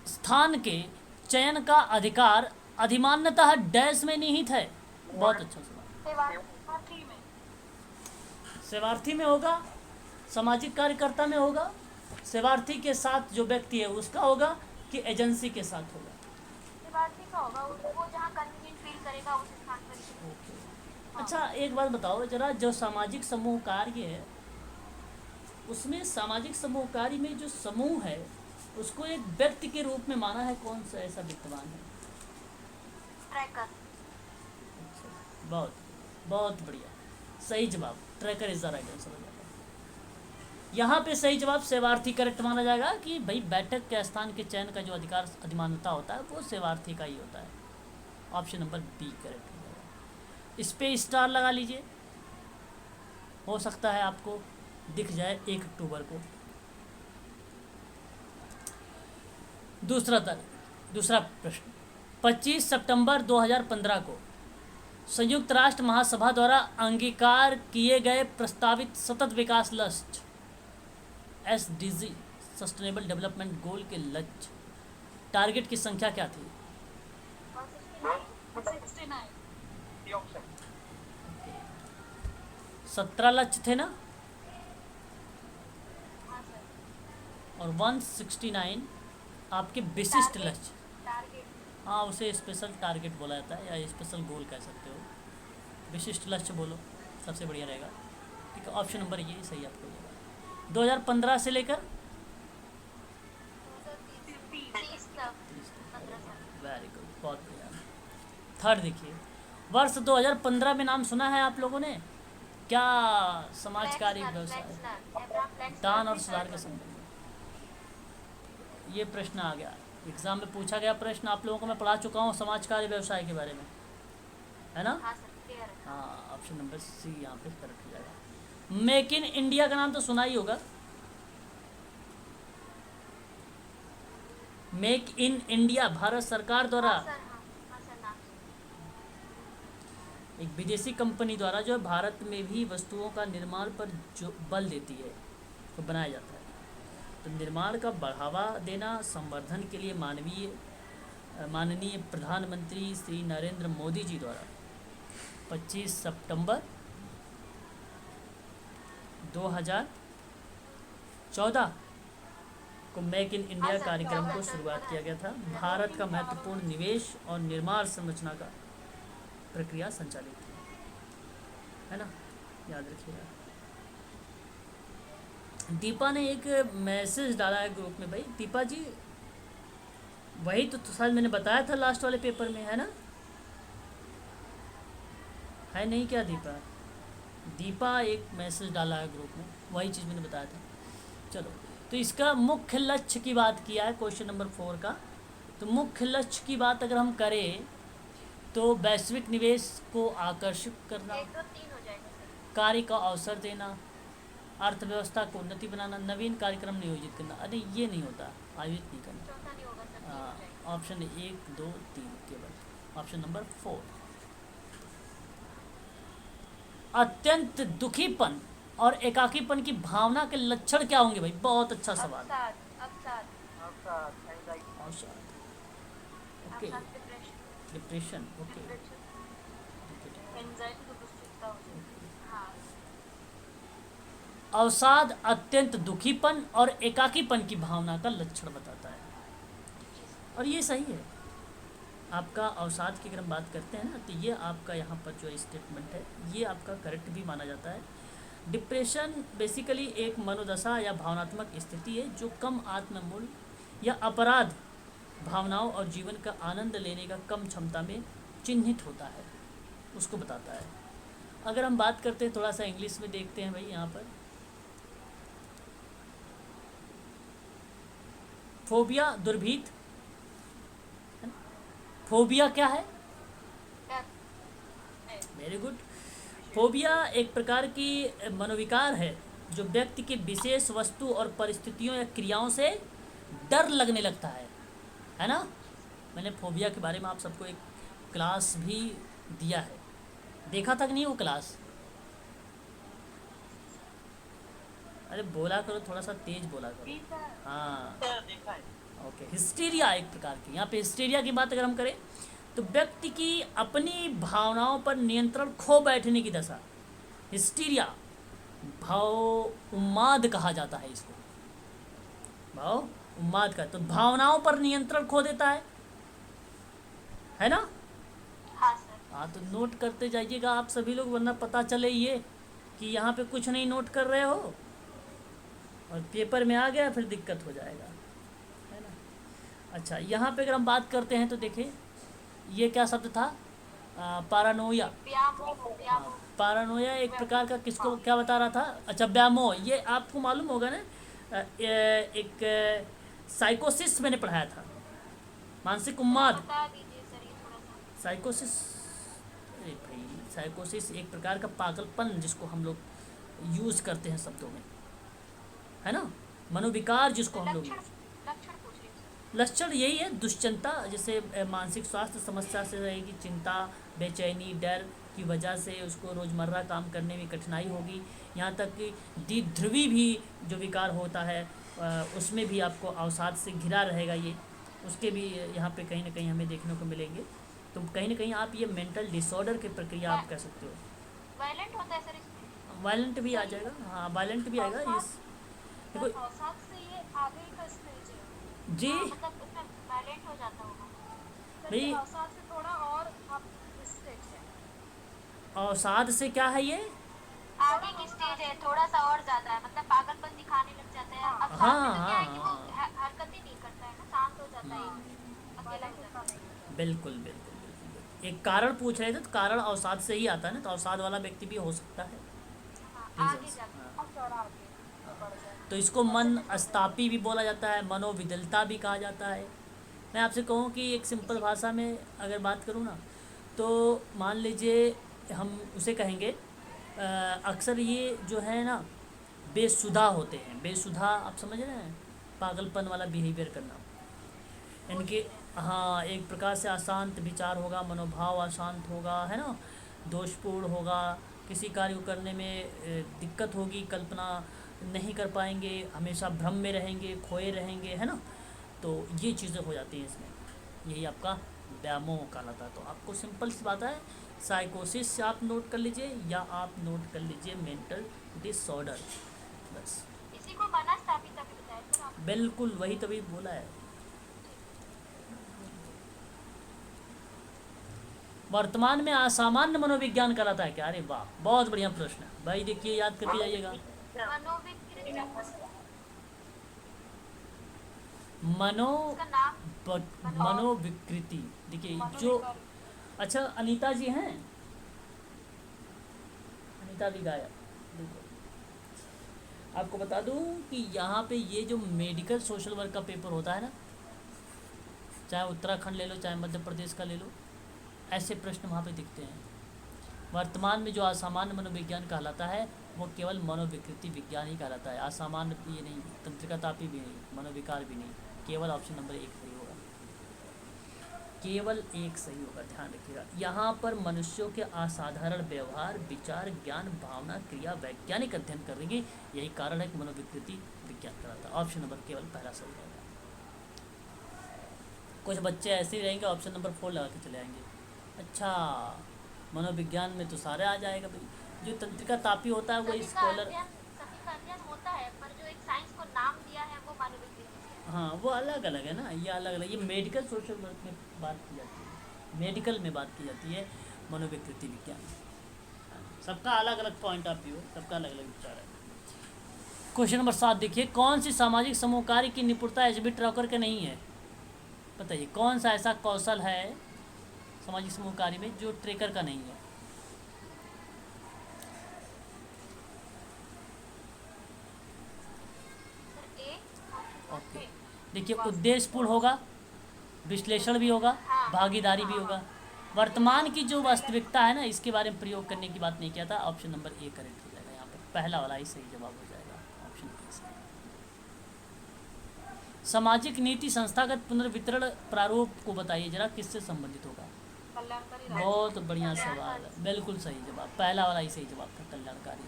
Speaker 1: स्थान के चयन का अधिकार अधिमान्यतः डैश में निहित है। बहुत अच्छा सवाल। सेवार्थी में होगा, सामाजिक कार्यकर्ता में होगा, सेवार्थी के साथ जो व्यक्ति है उसका होगा, कि एजेंसी के साथ होगा।
Speaker 2: सेवार्थी का होगा, वो जहाँ कन्वीनियंट फील करेगा उस स्थान पर ही।
Speaker 1: ओके। अच्छा एक बात बताओ जरा, जो सामाजिक समूह कार्य है उसमें सामाजिक समूह कार्य में जो समूह है उसको एक व्यक्ति के रूप में माना है, कौन सा ऐसा विद्वान है?
Speaker 2: ट्रैकर।
Speaker 1: अच्छा, बहुत बहुत बढ़िया, सही जवाब, tracker is the right answer. यहाँ पे सही जवाब सेवार्थी करेक्ट माना जाएगा कि भाई बैठक के स्थान के चयन का जो अधिकार अधिमान्यता होता है वो सेवार्थी का ही होता है। ऑप्शन नंबर बी करेक्ट हो जाएगा। इस पे स्टार लगा लीजिए, हो सकता है आपको दिख जाए 1 अक्टूबर को। दूसरा प्रश्न, 25 सितंबर 2015 को संयुक्त राष्ट्र महासभा द्वारा अंगीकार किए गए प्रस्तावित सतत विकास लक्ष्य SDG सस्टेनेबल डेवलपमेंट गोल के लक्ष्य टारगेट की संख्या क्या थी? 17 लक्ष्य थे ना, और 169 आपके विशिष्ट लक्ष्य।
Speaker 2: टारगेट।
Speaker 1: हाँ, उसे स्पेशल टारगेट बोला जाता है या स्पेशल गोल कह सकते हो। विशिष्ट लक्ष्य बोलो, सबसे बढ़िया रहेगा। ठीक है, ऑप्शन नंबर ये सही आपको होगा। 2015 से लेकर
Speaker 2: 30 तक। 15 साल।
Speaker 1: वेरी गुड, बहुत बढ़िया। थर्ड देखिए, वर्ष 2015 में नाम सुना है आप लोगों ने? क्या समाज कार्य व्यवसाय दान और सुधार के संबंध में ये प्रश्न आ गया, एग्जाम में पूछा गया प्रश्न। आप लोगों को मैं पढ़ा चुका हूँ समाज कार्य व्यवसाय के बारे में, है ना?
Speaker 2: हाँ सर, क्लियर है।
Speaker 1: हाँ, ऑप्शन नंबर सी यहाँ पे करेक्ट हो जाएगा। मेक इन इंडिया का नाम तो सुना ही होगा। मेक इन इंडिया भारत सरकार द्वारा
Speaker 2: हाँ सर, हाँ सर, नाम
Speaker 1: एक विदेशी कंपनी द्वारा जो है भारत में भी वस्तुओं का निर्माण पर जो बल देती है तो बनाया जाता है। तो निर्माण का बढ़ावा देना संवर्धन के लिए माननीय प्रधानमंत्री श्री नरेंद्र मोदी जी द्वारा 25 सितंबर 2014 को मेक इन इंडिया कार्यक्रम को शुरुआत किया गया था। भारत का महत्वपूर्ण निवेश और निर्माण संरचना का प्रक्रिया संचालित है ना, याद रखिएगा। दीपा ने एक मैसेज डाला है ग्रुप में। भाई दीपा जी, वही तो शायद मैंने बताया था लास्ट वाले पेपर में, है ना? है नहीं क्या दीपा? दीपा एक मैसेज डाला है ग्रुप में, वही चीज़ मैंने बताया था। चलो, तो इसका मुख्य लक्ष्य की बात किया है क्वेश्चन नंबर 4 का। तो मुख्य लक्ष्य की बात अगर हम करें तो वैश्विक निवेश को आकर्षित करना,
Speaker 2: 1 2 3 हो जाएगा सर।
Speaker 1: कार्य का अवसर देना, अर्थव्यवस्था को उन्नति बनाना, नवीन कार्यक्रम नियोजित करना। अरे ये नहीं होता, आयोजित नहीं करना।
Speaker 2: चौथा नहीं होगा सर, 3 हो जाएगा।
Speaker 1: ऑप्शन 1 2 3 केवल, ऑप्शन नंबर 4। अत्यंत दुखीपन और एकाकीपन की भावना के लक्षण क्या होंगे भाई? बहुत अच्छा सवाल।
Speaker 2: अवसाद, अवसाद।
Speaker 1: अवसाद, ओके,
Speaker 2: अवसाद डिप्रेशन,
Speaker 1: डिप्रेशन, ओके,
Speaker 2: एंजाइटी तो दुश्चिंता हो जाती है। हाँ
Speaker 1: अवसाद अत्यंत दुखीपन और एकाकीपन की भावना का लक्षण बताता है,
Speaker 2: जी सर।
Speaker 1: और ये सही है। आपका अवसाद की अगर हम बात करते हैं ना, तो ये आपका यहाँ पर जो स्टेटमेंट है ये आपका करेक्ट भी माना जाता है। डिप्रेशन बेसिकली एक मनोदशा या भावनात्मक स्थिति है जो कम आत्ममूल्य या अपराध भावनाओं और जीवन का आनंद लेने का कम क्षमता में चिन्हित होता है, उसको बताता है। अगर हम बात करते हैं, थोड़ा सा इंग्लिश में देखते हैं भाई यहाँ पर, फोबिया दुर्भीत, फोबिया क्या है?
Speaker 2: डर,
Speaker 1: वेरी गुड। फोबिया एक प्रकार की मनोविकार है जो व्यक्ति के विशेष वस्तु और परिस्थितियों या क्रियाओं से डर लगने लगता है ना। मैंने फोबिया के बारे में आप सबको एक क्लास भी दिया है, देखा था कि नहीं वो क्लास? अरे बोला करो, थोड़ा सा तेज बोला करो। हाँ
Speaker 3: देखा है।
Speaker 1: ओके, हिस्टीरिया एक प्रकार की, यहाँ पे हिस्टीरिया की बात अगर हम करें तो व्यक्ति की अपनी भावनाओं पर नियंत्रण खो बैठने की दशा, हिस्टीरिया, भाव उन्माद कहा जाता है इसको, भाव उन्माद का, तो भावनाओं पर नियंत्रण खो देता है ना।
Speaker 2: हाँ सर।
Speaker 1: हाँ, तो नोट करते जाइएगा आप सभी लोग, वरना पता चले ये कि यहाँ पे कुछ नहीं नोट कर रहे हो और पेपर में आ गया फिर दिक्कत हो जाएगा, है ना। अच्छा, यहाँ पे अगर हम बात करते हैं तो देखिए ये क्या शब्द था, पारानोया।
Speaker 2: व्यामोह,
Speaker 1: पारानोया एक प्रकार का किसको क्या बता रहा था? अच्छा, व्यामोह, ये आपको मालूम होगा ना, एक साइकोसिस मैंने पढ़ाया था, मानसिक उन्माद,
Speaker 2: बता दीजिए सर ये थोड़ा सा।
Speaker 1: साइकोसिस। अरे भाई, साइकोसिस एक प्रकार का पागलपन जिसको हम लोग यूज़ करते हैं शब्दों में, है ना, मनोविकार जिसको हम लोग
Speaker 2: लक्षण पूछ रही हूँ सर।
Speaker 1: लक्षण यही है, दुश्चिंता, जैसे मानसिक स्वास्थ्य समस्या से रहेगी, चिंता, बेचैनी, डर की वजह से उसको रोज़मर्रा काम करने में कठिनाई होगी। यहाँ तक कि द्विध्रुवी भी जो विकार होता है उसमें भी आपको अवसाद से घिरा रहेगा ये, उसके भी यहाँ पे कहीं ना कहीं हमें देखने को मिलेंगे। तो कहीं ना कहीं आप ये मेंटल डिसऑर्डर की प्रक्रिया आप कह सकते हो।
Speaker 2: वायलेंट होता है सर इसमें?
Speaker 1: वायलेंट भी आ जाएगा, हाँ वायलेंट भी आएगा इस, देखो
Speaker 2: अवसाद से ये आगे का स्टेज है।
Speaker 1: जी
Speaker 2: मतलब उसमें वायलेंट हो जाता होगा
Speaker 1: भाई,
Speaker 2: अवसाद से थोड़ा और आप स्टेज है।
Speaker 1: अवसाद से क्या है ये,
Speaker 2: आगे की स्टेज है, थोड़ा सा और ज्यादा है, मतलब पागलपन दिखाने लग जाता है। अवसाद
Speaker 1: हाँ
Speaker 2: में तो क्या है कि वो
Speaker 1: हाँ
Speaker 2: हरकत ही नहीं करता है ना, शांत हो जाता है, अकेला हो जाता है।
Speaker 1: बिल्कुल बिल्कुल बिल्कुल। एक कारण पूछ रहे थे, तो कारण अवसाद से ही आता है ना, तो अवसाद वाला व्यक्ति भी हो सकता है।
Speaker 2: हाँ, आगे
Speaker 1: Reasons,
Speaker 2: जाके
Speaker 1: हाँ।
Speaker 2: और आगे बढ़ जाए।
Speaker 1: तो इसको मन अस्तापी भी बोला जाता है, मनोविदलता भी कहा जाता है। मैं आपसे कहूँ कि एक सिंपल भाषा में अगर बात करूँ ना, तो मान लीजिए हम उसे कहेंगे अक्सर ये जो है ना बेसुधा होते हैं, बेसुधा, आप समझ रहे हैं, पागलपन वाला बिहेवियर करना, इनके, हाँ, एक प्रकार से अशांत विचार होगा, मनोभाव अशांत होगा, है ना, दोषपूर्ण होगा, किसी कार्य को करने में दिक्कत होगी, कल्पना नहीं कर पाएंगे, हमेशा भ्रम में रहेंगे, खोए रहेंगे, है ना। तो ये चीज़ें हो जाती हैं इसमें, यही आपका व्यामोह कहलाता है। तो आपको सिंपल सी बात है, साइकोसिस आप नोट कर लीजिए या आप नोट कर लीजिए मेंटल डिसऑर्डर, बस।
Speaker 2: इसी को मनस्तापिता भी बताया सर आप।
Speaker 1: बिल्कुल वही तभी बोला है। वर्तमान में असामान्य मनोविज्ञान कहलाता है क्या? अरे वाह, बहुत बढ़िया प्रश्न है भाई, देखिए याद करके जाइएगा।
Speaker 2: मनोविकृति,
Speaker 1: मनो
Speaker 2: उसका नाम
Speaker 1: मनोविकृति, देखिए जो, अच्छा अनीता जी हैं, अनीता भी गायब, देखो आपको बता दूं कि यहाँ पे ये जो मेडिकल सोशल वर्क का पेपर होता है ना, चाहे उत्तराखंड ले लो चाहे मध्य प्रदेश का ले लो, ऐसे प्रश्न वहाँ पे दिखते हैं। वर्तमान में जो असामान्य मनोविज्ञान कहलाता है वो केवल मनोविकृति विज्ञान ही कहलाता है, असामान्य ये नहीं, तंत्रिकातापी भी नहीं, मनोविकार भी नहीं, केवल ऑप्शन नंबर 1 सही होगा, केवल 1 सही होगा, ध्यान रखिएगा। यहाँ पर मनुष्यों के असाधारण व्यवहार, विचार, ज्ञान, भावना, क्रिया, वैज्ञानिक अध्ययन करेंगे, यही कारण है कि मनोविकृति विज्ञान कहलाता है। ऑप्शन नंबर केवल पहला सही होगा। कुछ बच्चे ऐसे ही रहेंगे, ऑप्शन नंबर 4 लगा के चले आएंगे। अच्छा, मनोविज्ञान में तो सारे आ जाएगा भाई। जो तंत्रिका तापी होता है वो स्कॉलर,
Speaker 2: सभी का अध्ययन होता है, पर जो एक साइंस को नाम दिया है वो मनोविज्ञान है।
Speaker 1: हाँ वो अलग अलग है ना, ये अलग अलग, ये मेडिकल सोशल वर्क में बात की जाती है, मेडिकल में बात की जाती है मनोविकृति विज्ञान। सबका अलग अलग पॉइंट ऑफ व्यू है, सबका अलग अलग विचार है। क्वेश्चन नंबर 7 देखिए, कौन सी सामाजिक समूह कार्य की निपुणता एचबी ट्रॉकर के नहीं है? बताइए कौन सा ऐसा कौशल है सामाजिक समूह कार्य में जो ट्रेकर का नहीं है?
Speaker 2: सर ए, ऑप्शन
Speaker 1: ओके,
Speaker 2: ए।
Speaker 1: देखिए उद्देश्यपूर्ण होगा, विश्लेषण भी होगा, भागीदारी भी होगा। वर्तमान की जो वास्तविकता है ना, इसके बारे में प्रयोग करने की बात नहीं किया था। ऑप्शन नंबर ए करेक्ट हो जाएगा, यहाँ पर पहला वाला ही सही जवाब हो जाएगा, ऑप्शन ए सही। सामाजिक नीति संस्थागत पुनर्वितरण प्रारूप को बताइए जरा, किससे संबंधित होगा?
Speaker 2: कल्याणकारी
Speaker 1: बहुत बढ़िया सवाल है, बिल्कुल सही जवाब, पहला वाला ही सही जवाब था, कल्याणकारी।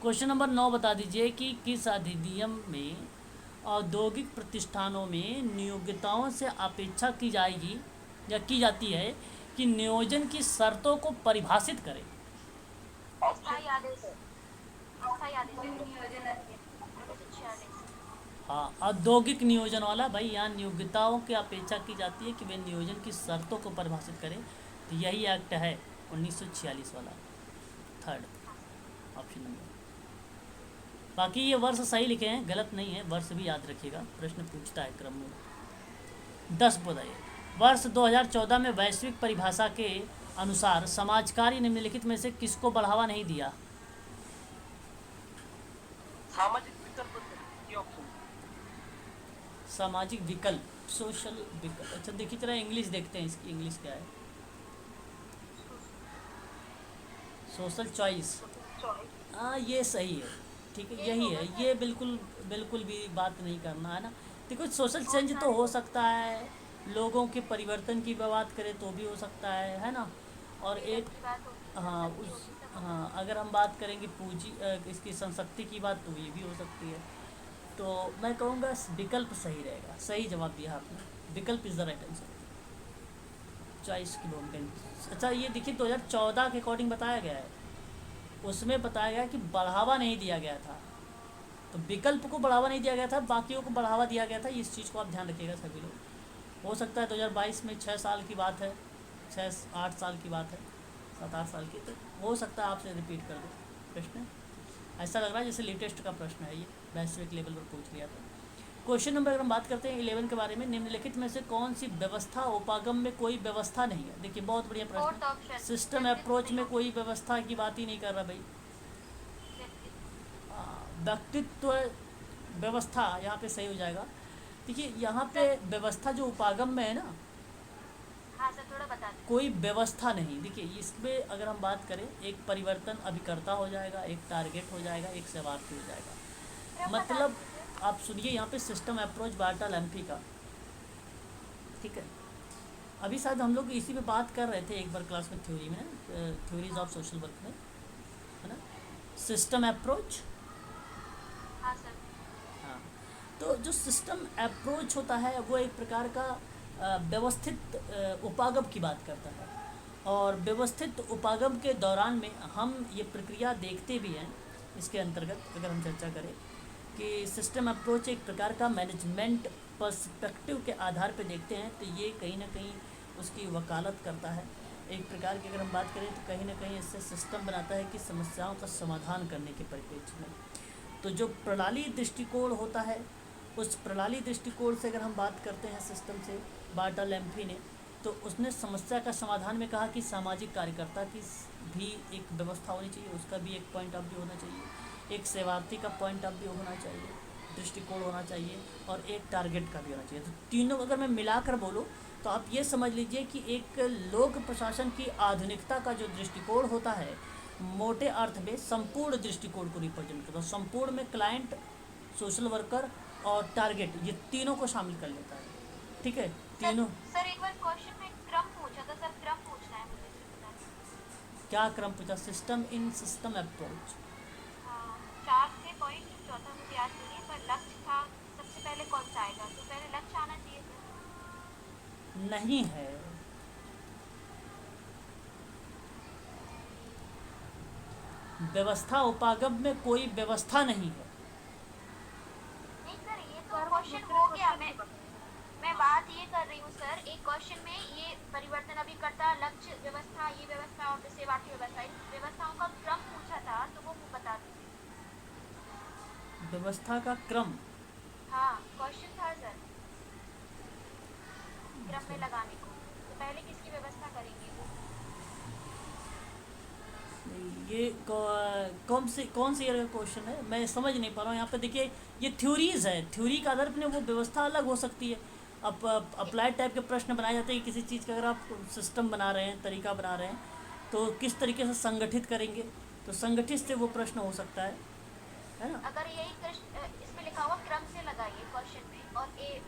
Speaker 1: क्वेश्चन नंबर 9 बता दीजिए कि किस अधिनियम में औद्योगिक प्रतिष्ठानों में नियोक्ताओं से अपेक्षा की जाएगी या की जाती है कि नियोजन की शर्तों को परिभाषित करें?
Speaker 2: अस्थायी आदेश, अस्थायी आदेश नियोजन अधिनियम 1946।
Speaker 1: हाँ, औद्योगिक नियोजन वाला भाई, यहाँ नियोक्ताओं की अपेक्षा की जाती है कि वे नियोजन की शर्तों को परिभाषित करें, तो यही एक्ट है 1946 वाला, थर्ड ऑप्शन नंबर। बाकी ये वर्ष सही लिखे हैं, गलत नहीं है, वर्ष भी याद रखिएगा, प्रश्न पूछता है क्रम में। 10 बताइए, वर्ष 2014 में वैश्विक परिभाषा के अनुसार समाज कार्य निम्नलिखित में से किसको बढ़ावा नहीं दिया?
Speaker 3: सामाजिक विकल्प ये ऑप्शन।
Speaker 1: सामाजिक विकल्प, सोशल विकल्प। अच्छा देखिए जरा इंग्लिश देखते हैं, इसकी इंग्लिश क्या है? Social choice. हाँ ये सही है, ठीक है, यही है, ये बिल्कुल बिल्कुल भी बात नहीं करना है ना। देखो सोशल चेंज तो हो सकता है, लोगों के परिवर्तन की बात करें तो भी हो सकता है ना। और एक हाँ उस हाँ अगर हम बात करेंगे पूंजी इसकी संशक्ति की बात, तो ये भी हो सकती है। तो मैं कहूँगा विकल्प सही रहेगा, सही जवाब दिया आपने, विकल्प is the right answer, choice की भूमिका। अच्छा ये देखिए 2014 के अकॉर्डिंग बताया गया है, उसमें बताया गया कि बढ़ावा नहीं दिया गया था, तो विकल्प को बढ़ावा नहीं दिया गया था, बाकियों को बढ़ावा दिया गया था। इस चीज़ को आप ध्यान रखिएगा सभी लोग। हो सकता है 2022 में 6 साल की बात है, 6-8 साल की बात है, 7-8 साल की, तो हो सकता है आपसे रिपीट कर दो प्रश्न। ऐसा लग रहा है जैसे लेटेस्ट का प्रश्न है, ये वैश्विक लेवल पर पूछ लिया था। क्वेश्चन नंबर अगर हम बात करते हैं 11 के बारे में, निम्नलिखित में से कौन सी व्यवस्था उपागम में कोई व्यवस्था नहीं है? देखिए बहुत बढ़िया प्रश्न है, सिस्टम अप्रोच में कोई व्यवस्था की बात ही नहीं कर रहा भाई। व्यक्तित्व व्यवस्था यहाँ पे सही हो जाएगा। देखिए यहाँ पे व्यवस्था जो उपागम में है ना,
Speaker 2: हाँ सर थोड़ा बता दें।
Speaker 1: कोई व्यवस्था नहीं। देखिए इसमें अगर हम बात करें, एक परिवर्तन अभिकर्ता हो जाएगा, एक टारगेट हो जाएगा, एक सेवार्थी हो जाएगा। मतलब आप सुनिए यहाँ पे सिस्टम अप्रोच बार्टोलोम्यूज़ का, ठीक है, अभी शायद हम लोग इसी पे बात कर रहे थे एक बार क्लास में, थ्योरी में, थ्योरीज ऑफ सोशल वर्क में, है ना, सिस्टम अप्रोच।
Speaker 2: हाँ सर।
Speaker 1: हाँ, तो जो सिस्टम अप्रोच होता है वो एक प्रकार का व्यवस्थित उपागम की बात करता है, और व्यवस्थित उपागम के दौरान में हम ये प्रक्रिया देखते भी हैं। इसके अंतर्गत अगर हम चर्चा करें कि सिस्टम अप्रोच एक प्रकार का मैनेजमेंट पर्सपेक्टिव के आधार पर देखते हैं, तो ये कहीं ना कहीं उसकी वकालत करता है। एक प्रकार की अगर हम बात करें तो कहीं ना कहीं इससे सिस्टम बनाता है कि समस्याओं का समाधान करने के परिप्रेक्ष्य में। तो जो प्रणाली दृष्टिकोण होता है, उस प्रणाली दृष्टिकोण से अगर हम बात करते हैं सिस्टम से, बार्टोलोम्यूज़ ने, तो उसने समस्या का समाधान में कहा कि सामाजिक कार्यकर्ता की भी एक व्यवस्था होनी चाहिए, उसका भी एक पॉइंट ऑफ व्यू होना चाहिए, एक सेवार्थी का पॉइंट ऑफ व्यू होना चाहिए, दृष्टिकोण होना चाहिए, और एक टारगेट का भी होना चाहिए। तो तीनों अगर मैं मिलाकर बोलूँ तो आप ये समझ लीजिए कि एक लोक प्रशासन की आधुनिकता का जो दृष्टिकोण होता है, मोटे अर्थ में संपूर्ण दृष्टिकोण को रिप्रेजेंट करता है। संपूर्ण में क्लाइंट, सोशल वर्कर और टारगेट, ये तीनों को शामिल कर लेता है, ठीक है, तीनों।
Speaker 2: सर एक बार क्वेश्चन में क्रम पूछा था सर, क्रम पूछना है मुझे, बता दीजिए।
Speaker 1: क्या क्रम पूछा? System in system approach.
Speaker 2: 4 थे पॉइंट, चौथा मुझे याद नहीं है, पर लक्ष्य था सबसे पहले कौन सा आएगा, तो पहले लक्ष्य आना चाहिए सर।
Speaker 1: नहीं है। व्यवस्था उपागम में कोई व्यवस्था नहीं है।
Speaker 2: नहीं सर, ये तो क्वेश्चन हो गया। मैं बात ये कर रही हूँ सर, एक क्वेश्चन में ये परिवर्तन अभिकर्ता, लक्ष्य, व्यवस्था, ये व्यवस्था और सेवार्थी व्यवस्था, इन व्यवस्थाओं का क्रम पूछा था, तो वो बता दीजिए।
Speaker 1: व्यवस्था का क्रम?
Speaker 2: हाँ, क्वेश्चन था सर क्रम में लगाने को, तो पहले किसकी व्यवस्था करेंगे वो?
Speaker 1: ये कौन सी ईयर का क्वेश्चन है, मैं समझ नहीं पा रहा हूँ। यहाँ पे देखिए, ये थ्योरीज है, थ्योरी का आधार पे वो व्यवस्था अलग हो सकती है। अब अप्लाइड टाइप के प्रश्न बनाए जाते हैं कि किसी चीज़ का अगर आप सिस्टम बना रहे हैं, तरीका बना रहे हैं, तो किस तरीके से संगठित करेंगे, तो संगठित से वो प्रश्न हो सकता है ना।
Speaker 2: अगर यही प्रश्न इसमें लिखा हुआ क्रम से लगाइए क्वेश्चन में, और ए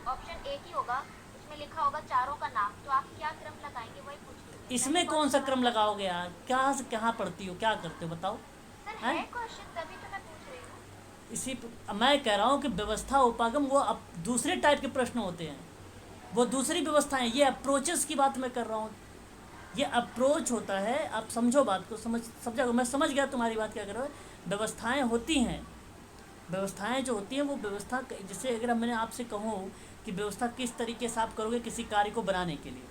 Speaker 2: ऑप्शन एक ही होगा, उसमें लिखा होगा चारों का नाम, तो आप क्या क्रम लगाएंगे वही पूछ रही हूँ।
Speaker 1: इसमें कौन सा क्रम लगाओगे यार? कहाँ से कहाँ पढ़ती हो, क्या करते हो बताओ?
Speaker 2: सर
Speaker 1: हैं?
Speaker 2: है क्वेश्चन, तभी तो मैं पूछ रही हूँ।
Speaker 1: मैं कह रहा हूँ कि व्यवस्था उपागम वो अब दूसरे टाइप के प्रश्न होते हैं, वो दूसरी व्यवस्थाएं। ये अप्रोचेस की बात मैं कर रहा हूँ, ये अप्रोच होता है। आप समझो बात को, समझा? मैं समझ गया तुम्हारी बात क्या कर रहे हो। व्यवस्थाएं होती हैं, व्यवस्थाएं जो होती हैं वो व्यवस्था, जैसे अगर मैंने आपसे कहूँ कि व्यवस्था किस तरीके से आप करोगे किसी कार्य को बनाने के लिए,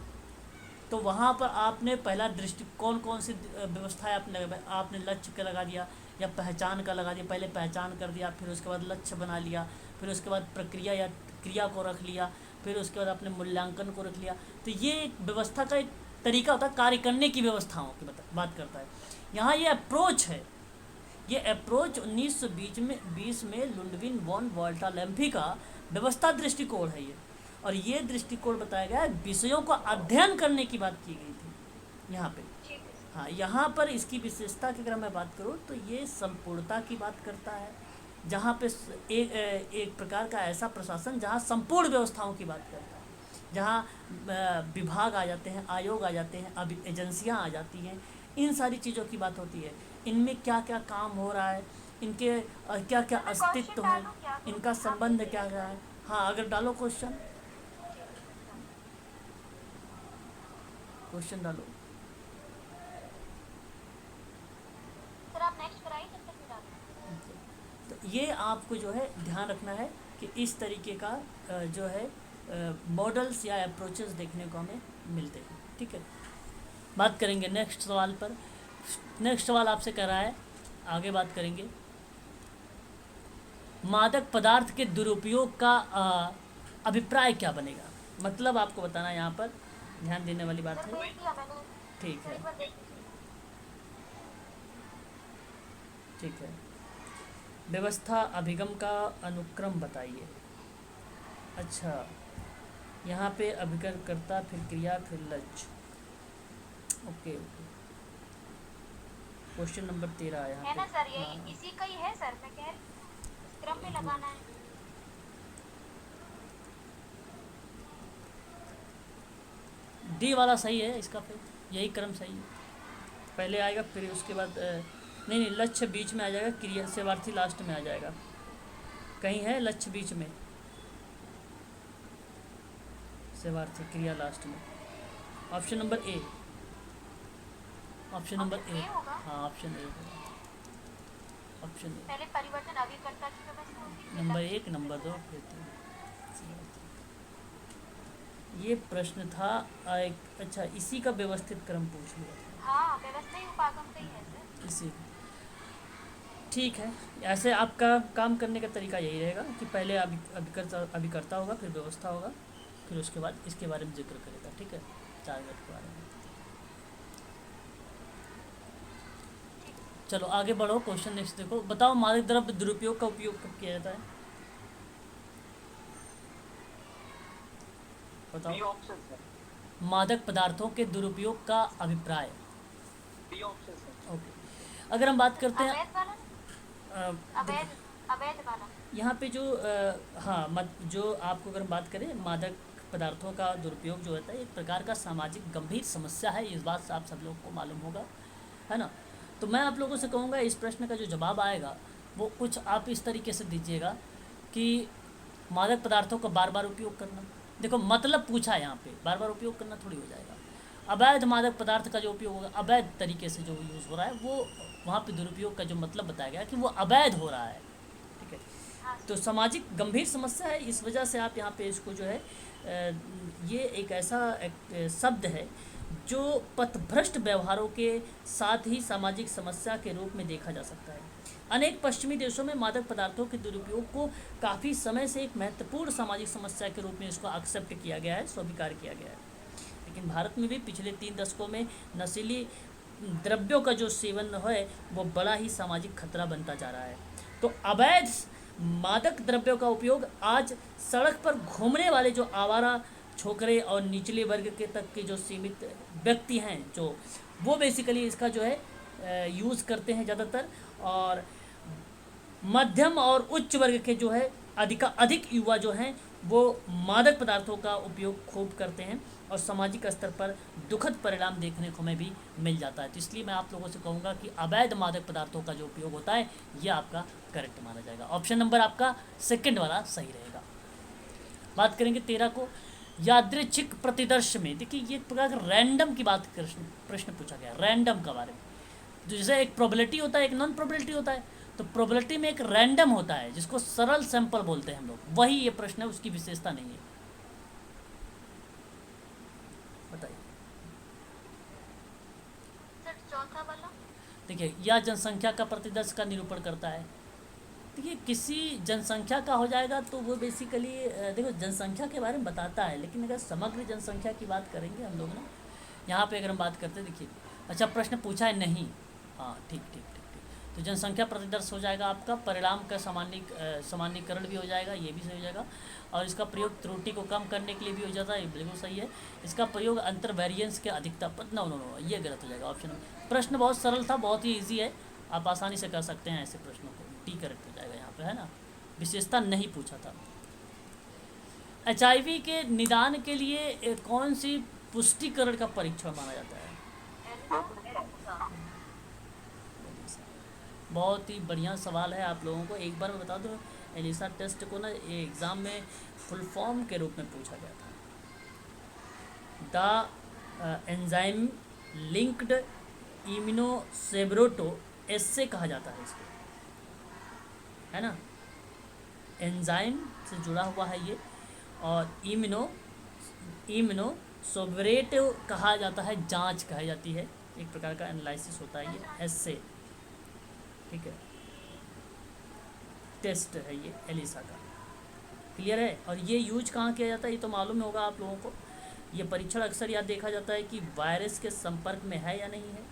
Speaker 1: तो वहाँ पर आपने पहला दृष्टि कौन सी व्यवस्थाएं आपने लक्ष्य का लगा दिया या पहचान का लगा दिया। पहले पहचान कर दिया, फिर उसके बाद लक्ष्य बना लिया, फिर उसके बाद प्रक्रिया या क्रिया को रख लिया, फिर उसके बाद आपने मूल्यांकन को रख लिया। तो ये एक व्यवस्था का एक तरीका होता है, कार्य करने की व्यवस्थाओं की बात करता है। यहाँ ये अप्रोच है, ये अप्रोच 1920 में लुडविग वॉन वोल्टा लेम्पी का व्यवस्था दृष्टिकोण है ये। और ये दृष्टिकोण बताया गया है, विषयों को अध्ययन करने की बात की गई थी यहाँ पे। हाँ, यहाँ पर इसकी विशेषता की अगर मैं बात करूँ तो ये संपूर्णता की बात करता है, जहाँ पे एक प्रकार का ऐसा प्रशासन जहाँ संपूर्ण व्यवस्थाओं की बात करता है, जहाँ विभाग आ जाते हैं, आयोग आ जाते हैं, अब एजेंसियाँ आ जाती हैं, इन सारी चीज़ों की बात होती है। इनमें क्या क्या काम हो रहा है, इनके क्या क्या अस्तित्व है, इनका संबंध क्या क्या है। हाँ, अगर डालो क्वेश्चन डालो।
Speaker 2: सर आप नेक्स्ट कराइए, जब तक मैं डालूं।
Speaker 1: तो ये आपको जो है ध्यान रखना है कि इस तरीके का जो है मॉडल्स या अप्रोचेस देखने को हमें मिलते हैं। ठीक है, बात करेंगे नेक्स्ट सवाल पर। नेक्स्ट सवाल आपसे कर रहा है, आगे बात करेंगे। मादक पदार्थ के दुरुपयोग का अभिप्राय क्या बनेगा? मतलब आपको बताना, यहाँ पर ध्यान देने वाली बात है। ठीक है, ठीक है। व्यवस्था अभिगम का अनुक्रम बताइए। अच्छा, यहाँ पे अभिकर्ता, फिर क्रिया, फिर लक्ष्य। ओके, क्वेश्चन नंबर 13 यहाँ
Speaker 2: है ना
Speaker 1: पे।
Speaker 2: सर, यही
Speaker 1: हाँ,
Speaker 2: इसी का ही है सर, मैं कह रही हूँ इस क्रम में लगाना है।
Speaker 1: डी वाला सही है इसका, फिर यही क्रम सही है। पहले आएगा, फिर उसके बाद नहीं, लक्ष्य बीच में आ जाएगा, क्रिया सेवार्थी लास्ट में आ जाएगा। कहीं है लक्ष्य बीच में, सेवार्थी क्रिया लास्ट में। ऑप्शन नंबर ए, ऑप्शन नंबर ए। हाँ, ऑप्शन ए, ऑप्शन ए।
Speaker 2: पहले परिवर्तन अभिकर्ता की व्यवस्था होगी,
Speaker 1: नंबर 1, नंबर 2, फिर 3। ये प्रश्न था एक। अच्छा, इसी का व्यवस्थित क्रम पूछ लिया था।
Speaker 2: हाँ, व्यवस्था ही उपागम का ही है सर।
Speaker 1: इसी, ठीक है। ऐसे आपका काम करने का तरीका यही रहेगा कि पहले अभिकर्ता होगा, फिर व्यवस्था होगा, फिर उसके बाद इसके बारे में जिक्र करेगा। ठीक है, टारगेट के बारे में। चलो आगे बढ़ो, क्वेश्चन नेक्स्ट देखो। बताओ, मादक द्रव्य दुरुपयोग का उपयोग कब किया जाता है? बताओ। मादक पदार्थों के दुरुपयोग का अभिप्राय। ओके, अगर हम बात करते हैं
Speaker 2: अवैध वाला
Speaker 1: यहाँ पे जो हाँ, जो आपको अगर हम बात करें, मादक पदार्थों का दुरुपयोग जो होता है एक प्रकार का सामाजिक गंभीर समस्या है, इस बात से आप सब लोग को मालूम होगा, है ना। तो मैं आप लोगों से कहूँगा, इस प्रश्न का जो जवाब आएगा वो कुछ आप इस तरीके से दीजिएगा कि मादक पदार्थों का बार बार उपयोग करना, देखो मतलब पूछा है यहाँ पे, बार बार उपयोग करना थोड़ी हो जाएगा। अवैध मादक पदार्थ का जो उपयोग होगा, अवैध तरीके से जो यूज़ हो रहा है, वो वहाँ पे दुरुपयोग का जो मतलब बताया गया कि वो अवैध हो रहा है। ठीक है,
Speaker 2: हाँ
Speaker 1: तो सामाजिक गंभीर समस्या है, इस वजह से आप यहाँ पे इसको जो है ये एक ऐसा शब्द है जो पथभ्रष्ट व्यवहारों के साथ ही सामाजिक समस्या के रूप में देखा जा सकता है। अनेक पश्चिमी देशों में मादक पदार्थों के दुरुपयोग को काफ़ी समय से एक महत्वपूर्ण सामाजिक समस्या के रूप में इसको एक्सेप्ट किया गया है, स्वीकार किया गया है। लेकिन भारत में भी पिछले 3 दशकों में नशीली द्रव्यों का जो सेवन है वो बड़ा ही सामाजिक खतरा बनता जा रहा है। तो अवैध मादक द्रव्यों का उपयोग आज सड़क पर घूमने वाले जो आवारा छोकरे और निचले वर्ग के तक के जो सीमित व्यक्ति हैं, जो वो बेसिकली इसका जो है यूज़ करते हैं ज़्यादातर, और मध्यम और उच्च वर्ग के जो है अधिक युवा जो हैं वो मादक पदार्थों का उपयोग खूब करते हैं, और सामाजिक स्तर पर दुखद परिणाम देखने को हमें भी मिल जाता है। तो इसलिए मैं आप लोगों से कहूँगा कि अवैध मादक पदार्थों का जो उपयोग होता है ये आपका करेक्ट माना जाएगा। ऑप्शन नंबर आपका सेकंड वाला सही रहेगा। बात करेंगे 13 को, यादृच्छिक प्रतिदर्श में। देखिए ये एक प्रकार का रैंडम की बात प्रश्न पूछा गया, रैंडम के बारे में। जैसे एक प्रोबेबिलिटी होता है, एक नॉन प्रोबेबिलिटी होता है, तो प्रोबेबिलिटी में एक रैंडम होता है जिसको सरल सैंपल बोलते हैं हम लोग, वही ये प्रश्न है, उसकी विशेषता नहीं है। बताइए।
Speaker 2: सर चौथा वाला।
Speaker 1: देखिए, यह जनसंख्या का प्रतिदर्श का निरूपण करता है। देखिए किसी जनसंख्या का हो जाएगा तो वो बेसिकली देखो जनसंख्या के बारे में बताता है, लेकिन अगर समग्र जनसंख्या की बात करेंगे हम लोग ना, यहाँ पे अगर हम बात करते हैं, देखिए अच्छा प्रश्न पूछा है नहीं, हाँ ठीक ठीक ठीक ठीक, तो जनसंख्या प्रतिदर्श हो जाएगा आपका, परिणाम का सामान्यीकरण भी हो जाएगा, ये भी सही हो जाएगा, और इसका प्रयोग त्रुटि को कम करने के लिए भी हो जाता है, ये बिल्कुल सही है। इसका प्रयोग अंतर वेरिएंस के अधिकता पर, नो नो नो ये गलत हो जाएगा ऑप्शन। प्रश्न बहुत सरल था, बहुत ही ईजी है, आप आसानी से कर सकते हैं ऐसे प्रश्नों को, टी करेक्ट हो जाएगा यहाँ पे, है ना, विशेषता नहीं पूछा था। HIV के निदान के लिए कौन सी पुष्टिकरण का परीक्षण माना जाता है? बहुत ही बढ़िया सवाल है आप लोगों को। एक बार मैं बता दूं, एलिसा टेस्ट को ना एग्ज़ाम में फुल फॉर्म के रूप में पूछा गया था, द एंजाइम लिंक्ड इम्यूनोसेब्रोटो ऐसे कहा जाता है इसको, है ना, एंजाइम से जुड़ा हुआ है ये, और इम्यूनोसेब्रोटो कहा जाता है, जांच कही जाती है, एक प्रकार का एनालिसिस होता है ये, ऐसे, ठीक है, टेस्ट है ये एलिसा का, क्लियर है। और ये यूज कहाँ किया जाता है ये तो मालूम होगा आप लोगों को। ये परीक्षण अक्सर यह देखा जाता है कि वायरस के संपर्क में है या नहीं है,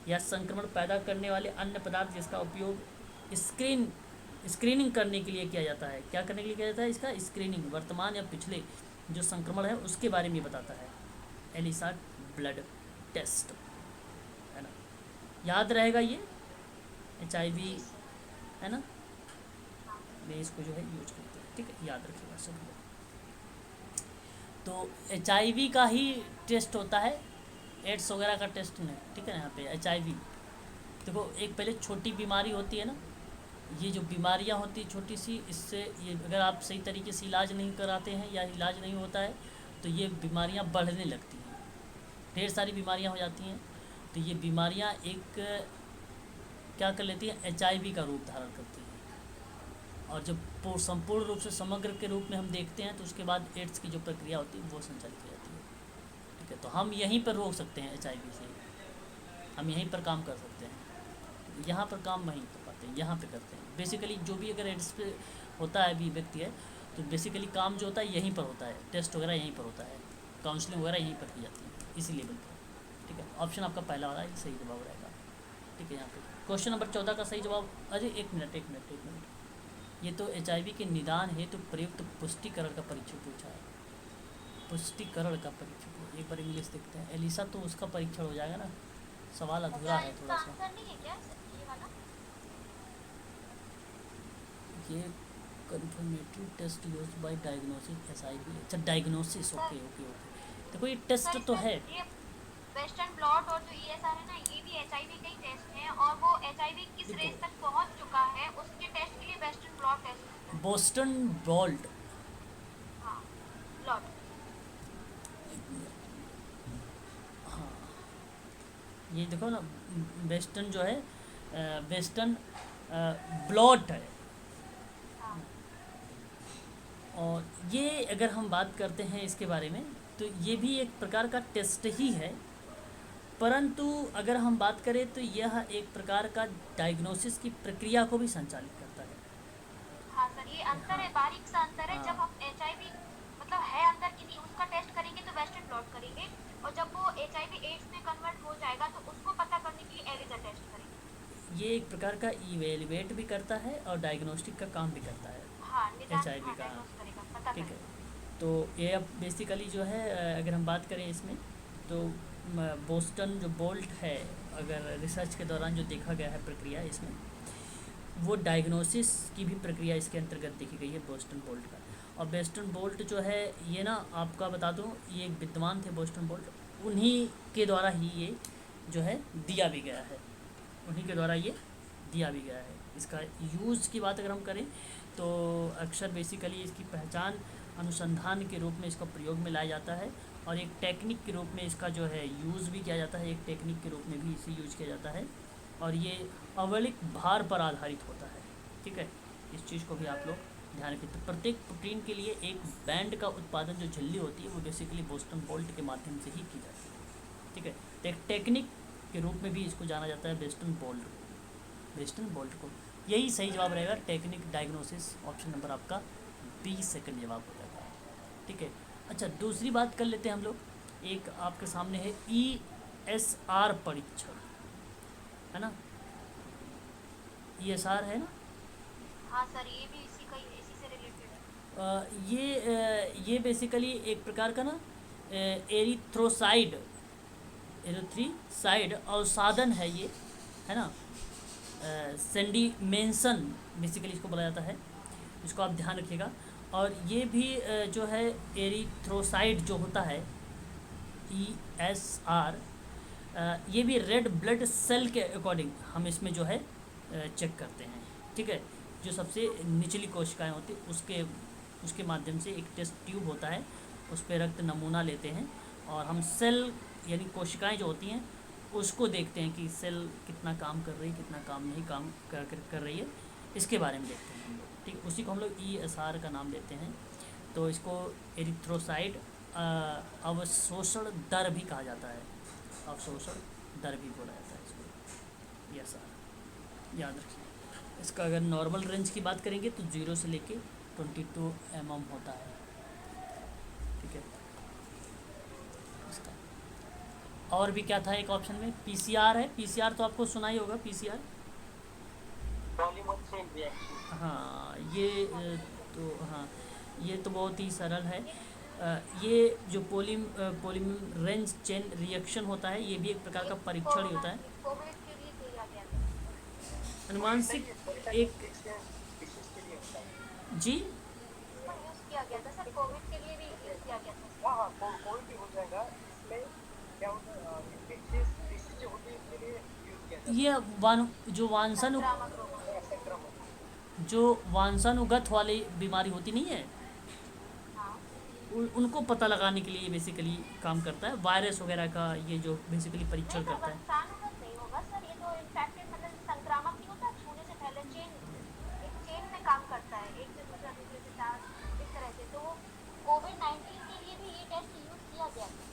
Speaker 1: या संक्रमण पैदा करने वाले अन्य पदार्थ जिसका उपयोग स्क्रीनिंग करने के लिए किया जाता है। क्या करने के लिए किया जाता है? इसका स्क्रीनिंग, वर्तमान या पिछले जो संक्रमण है उसके बारे में बताता है एलिसा ब्लड टेस्ट, है ना, याद रहेगा ये HIV, है ना, में इसको जो है यूज करते हैं, ठीक है, याद रखिएगा सब लोग। तो HIV का ही टेस्ट होता है, एड्स वगैरह का टेस्ट नहीं, ठीक है ना। यहाँ पे HIV देखो, एक पहले छोटी बीमारी होती है ना, ये जो बीमारियाँ होती है छोटी सी, इससे ये अगर आप सही तरीके से इलाज नहीं कराते हैं या इलाज नहीं होता है तो ये बीमारियाँ बढ़ने लगती हैं, ढेर सारी बीमारियाँ हो जाती हैं। तो ये बीमारियाँ एक क्या कर लेती हैं, HIV का रूप धारण करती हैं, और जब संपूर्ण रूप से समग्र के रूप में हम देखते हैं तो उसके बाद एड्स की जो प्रक्रिया होती है वो संचालित हो जाती है, ठीक है। तो हम यहीं पर रोक सकते हैं HIV से, हम यहीं पर काम कर सकते हैं, यहाँ पर काम नहीं कर पाते हैं, यहाँ पे करते हैं। बेसिकली जो भी अगर एड्स पे होता है भी व्यक्ति है तो बेसिकली काम जो होता है यहीं पर होता है, टेस्ट वगैरह यहीं पर होता है, काउंसलिंग वगैरह यहीं पर की जाती है इसी लेवल पर, ठीक है। ऑप्शन आपका पहला वाला सही जवाब रहेगा, ठीक है। यहाँ पे क्वेश्चन नंबर 14 का सही जवाब, अरे एक मिनट, ये तो HIV के निदान है तो प्रयुक्त पुष्टिकरण का परीक्षण पूछा है, पुष्टिकरण का परीक्षण, एक बार इंग्लिश देखते हैं। एलिसा तो उसका परीक्षण हो जाएगा ना, सवाल अधूरा है थोड़ा सा।
Speaker 2: आंसर नहीं है क्या ये वाला?
Speaker 1: ये confirmatory test used by diagnosis HIV, अच्छा डायग्नोसिस, ओके ओके ओके। देखो ये टेस्ट तो है,
Speaker 2: ये वेस्टर्न ब्लॉट और जो ESR है ना, ये भी HIV का ही टेस्ट है, और वो HIV किस रेंज तक पहुंच चुका है उसके टेस्ट के लिए western blot test,
Speaker 1: Boston blot,
Speaker 2: हाँ ब्लॉट,
Speaker 1: ये देखो ना, वेस्टर्न जो है वेस्टर्न ब्लॉट है।
Speaker 2: हाँ
Speaker 1: और ये अगर हम बात करते हैं इसके बारे में, तो ये भी एक प्रकार का टेस्ट ही है, परंतु अगर हम बात करें तो यह एक प्रकार का डायग्नोसिस की प्रक्रिया को भी संचालित करता है।
Speaker 2: हाँ सर, ये अंतर है, बारीक सा अंतर है।
Speaker 1: हाँ।
Speaker 2: जब हम HIV मतलब है अंदर कि नहीं उसका टेस्ट करेंगे तो वेस्टर्न ब्लॉट करेंगे, और जब वो HIV एड्स में कन्वर्ट हो जाएगा तो उसको पता करने के लिए एलिजा टेस्ट करेंगे।
Speaker 1: ये एक प्रकार का इवेलुएट भी करता है और डायग्नोस्टिक का काम भी करता है।
Speaker 2: हाँ निदान,
Speaker 1: HIV
Speaker 2: हाँ
Speaker 1: का,
Speaker 2: डायग्नोस करेगा, पता
Speaker 1: ठीक है।
Speaker 2: करेगा।
Speaker 1: तो ये अब बेसिकली जो है अगर हम बात करें इसमें, तो बोस्टन जो बोल्ट है, अगर रिसर्च के दौरान जो देखा गया है प्रक्रिया इसमें, वो डायग्नोसिस की भी प्रक्रिया इसके अंतर्गत देखी गई है बोस्टन बोल्ट का। और बोस्टन बोल्ट जो है ये ना, आपका बता दूं, ये एक विद्वान थे बोस्टन बोल्ट, उन्हीं के द्वारा ही ये जो है दिया भी गया है, उन्हीं के द्वारा ये दिया भी गया है। इसका यूज़ की बात अगर हम करें तो अक्सर बेसिकली इसकी पहचान अनुसंधान के रूप में इसका प्रयोग में लाया जाता है, और एक टेक्निक के रूप में इसका जो है यूज़ भी किया जाता है, एक टेक्निक के रूप में भी इसे यूज किया जाता है, और ये अवलिक भार पर आधारित होता है, ठीक है। इस चीज़ को भी आप लोग ध्यान रखें। तो प्रत्येक प्रोटीन के लिए एक बैंड का उत्पादन जो झिल्ली होती है वो बेसिकली बोस्टन बोल्ट के माध्यम से ही की जाती है, ठीक है। तो एक टेक्निक के रूप में भी इसको जाना जाता है वेस्टर्न बोल्ट को। यही सही जवाब रहेगा, टेक्निक डायग्नोसिस। ऑप्शन नंबर आपका 20 सेकंड जवाब हो जाएगा, ठीक है। अच्छा, दूसरी बात कर लेते हैं हम लोग। एक आपके सामने है ESR परीक्षण, है ना, ESR है ना।
Speaker 2: हाँ सर, ये भी इसी का ही है, इसी से रिलेटेड है।
Speaker 1: ये बेसिकली एक प्रकार का ना एरिथ्रोसाइड अवसादन है ये, है ना। सेंडिमेंशन बेसिकली इसको बोला जाता है, इसको आप ध्यान रखिएगा। और ये भी जो है एरिथ्रोसाइड जो होता है ESR, ये भी रेड ब्लड सेल के अकॉर्डिंग हम इसमें जो है चेक करते हैं, ठीक है। जो सबसे निचली कोशिकाएं होती हैं उसके माध्यम से एक टेस्ट ट्यूब होता है, उस पर रक्त नमूना लेते हैं, और हम सेल यानी कोशिकाएं जो होती हैं उसको देखते हैं कि सेल कितना काम कर रही है, कितना काम नहीं काम कर रही है, इसके बारे में देखते हैं हम लोग, ठीक। उसी को हम लोग ESR का नाम देते हैं। तो इसको एरिथ्रोसाइड अवशोषण दर भी कहा जाता है, अवशोषण दर भी बोला जाता है इसको, ESR याद रखिए। इसका अगर नॉर्मल रेंज की बात करेंगे तो 0 से लेके 22 mm होता है, ठीक है। इसका और भी क्या था एक ऑप्शन में, PCR है। PCR तो आपको सुना ही होगा, PCR।
Speaker 3: Polymer chain reaction.
Speaker 1: हाँ तो हाँ, ये तो बहुत ही सरल है। ये जो पॉलीमरेज चेन रिएक्शन होता है, ये भी एक प्रकार का परीक्षण ही होता है।
Speaker 2: कोविड के लिए किया गया था।
Speaker 1: अनुवांशिक एक
Speaker 3: डिसीज के लिए होता है।
Speaker 1: जी
Speaker 2: इसको यूज किया गया था सर, कोविड के लिए भी यूज किया गया था।
Speaker 3: हाँ कोई भी हो जाएगा, इसमें क्या होता है, डिसीज जो होती है इसके लिए यूज किया जाता
Speaker 1: ये जो
Speaker 2: संक्रामक रोगों में।
Speaker 3: है। संक्रमण
Speaker 1: जो वांसानुगत वाली बीमारी होती नहीं है,
Speaker 2: हाँ
Speaker 1: उनको पता लगाने के लिए बेसिकली काम करता है। वायरस वगैरह का ये जो बेसिकली परीक्षण
Speaker 2: नहीं सर,
Speaker 1: करता है।
Speaker 2: वंशानुगत नहीं होगा सर, ये तो इन्फेक्टेड मतलब संक्रामक नहीं होता, छूने से पहले एक चेन में काम करता है, एक से दूसरा, दूसरे से चार, इस तरह से। तो कोविड-19 के लिए भी ये टेस्ट यूज किया गया था।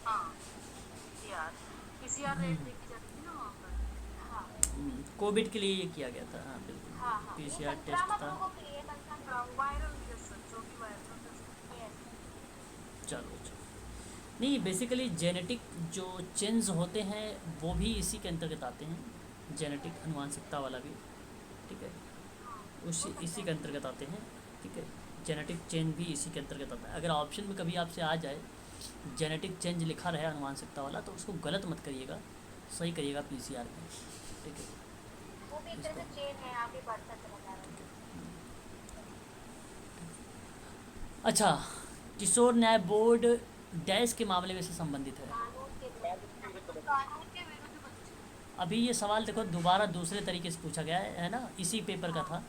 Speaker 2: हाँ PCR रेट देखी जाती है ना वहाँ पर। हाँ
Speaker 1: कोविड के लिए ये किया गया था, हाँ बिल्कुल।
Speaker 2: हाँ हाँ, ये
Speaker 1: PCR टेस्ट
Speaker 2: संक्रामक
Speaker 1: था।
Speaker 2: रोगों के लिए, वायरल इन्फेक्शन, जो भी वायरल
Speaker 1: चलो नहीं, बेसिकली जेनेटिक जो चेंज होते हैं वो भी इसी के अंतर्गत आते हैं, जेनेटिक अनुवांशिकता वाला भी, ठीक है, इसी के अंतर्गत आते हैं, ठीक है। जेनेटिक चेंज भी इसी के अंतर्गत आता है। अगर ऑप्शन में कभी आपसे आ जाए जेनेटिक चेंज लिखा रहे अनुवांशिकता वाला, तो उसको गलत मत करिएगा, सही करिएगा PCR में, ठीक है।
Speaker 2: वो भी एक तरह से चेन है, आगे बढ़ता चला जा रहा है।
Speaker 1: अच्छा, किशोर न्याय बोर्ड डैश के मामले में से संबंधित है।
Speaker 2: कानून के विरुद्ध बच्चे।
Speaker 1: अभी ये सवाल देखो दोबारा दूसरे तरीके से पूछा गया है ना, इसी पेपर का था।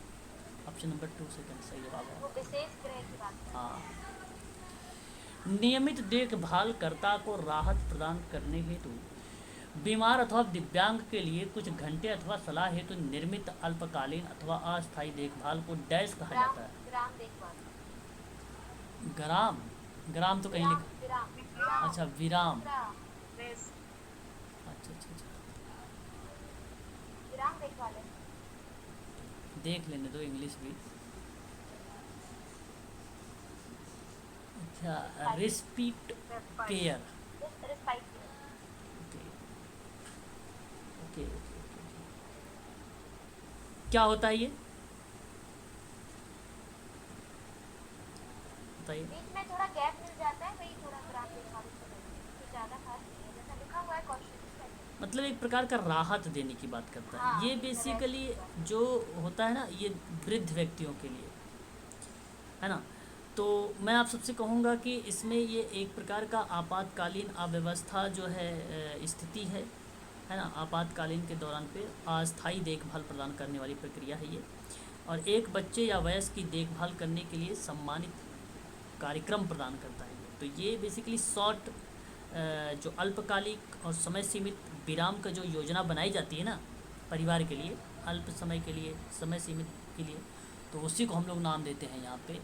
Speaker 1: ऑप्शन नंबर 2 सेकंड सही जवाब है।
Speaker 2: वो विशेष ग्रह की बात है।
Speaker 1: हाँ, नियमित देखभालकर्ता को राहत प्रदान करने हेतु बीमार अथवा दिव्यांग के लिए कुछ घंटे अथवा सलाह हेतु निर्मित अल्पकालीन अथवा अस्थायी देखभाल को डैश कहा
Speaker 2: ग्राम
Speaker 1: जाता है।
Speaker 2: ग्राम देखभाल।
Speaker 1: ग्राम, ग्राम तो कहीं
Speaker 2: विराम
Speaker 1: लिखा।
Speaker 2: विराम
Speaker 1: अच्छा विराम,
Speaker 2: विराम
Speaker 1: अच्छा अच्छा अच्छा,
Speaker 2: विराम देखभाल है।
Speaker 1: देख लेने दो इंग्लिश भी। अच्छा respite care,
Speaker 2: respite.
Speaker 1: Okay okay okay, क्या होता है ये बताइए।
Speaker 2: बीच में थोड़ा गैप मिल जाता है, वही थोड़ा ग्राम देखभाल कुछ ज़्यादा खास नहीं है, जैसा लिखा हुआ है क्वेश्चन।
Speaker 1: मतलब एक प्रकार का राहत देने की बात करता है।
Speaker 2: हाँ,
Speaker 1: ये बेसिकली जो होता है ना, ये वृद्ध व्यक्तियों के लिए है ना। तो मैं आप सबसे कहूँगा कि इसमें ये एक प्रकार का आपातकालीन अव्यवस्था जो है स्थिति है ना। आपातकालीन के दौरान पे अस्थायी देखभाल प्रदान करने वाली प्रक्रिया है ये, और एक बच्चे या वयस्क की देखभाल करने के लिए सम्मानित कार्यक्रम प्रदान करता है। तो ये बेसिकली शॉर्ट जो अल्पकालिक और समय सीमित विराम का जो योजना बनाई जाती है ना परिवार के लिए, अल्प समय के लिए, समय सीमित के लिए, तो उसी को हम लोग नाम देते हैं यहाँ पे,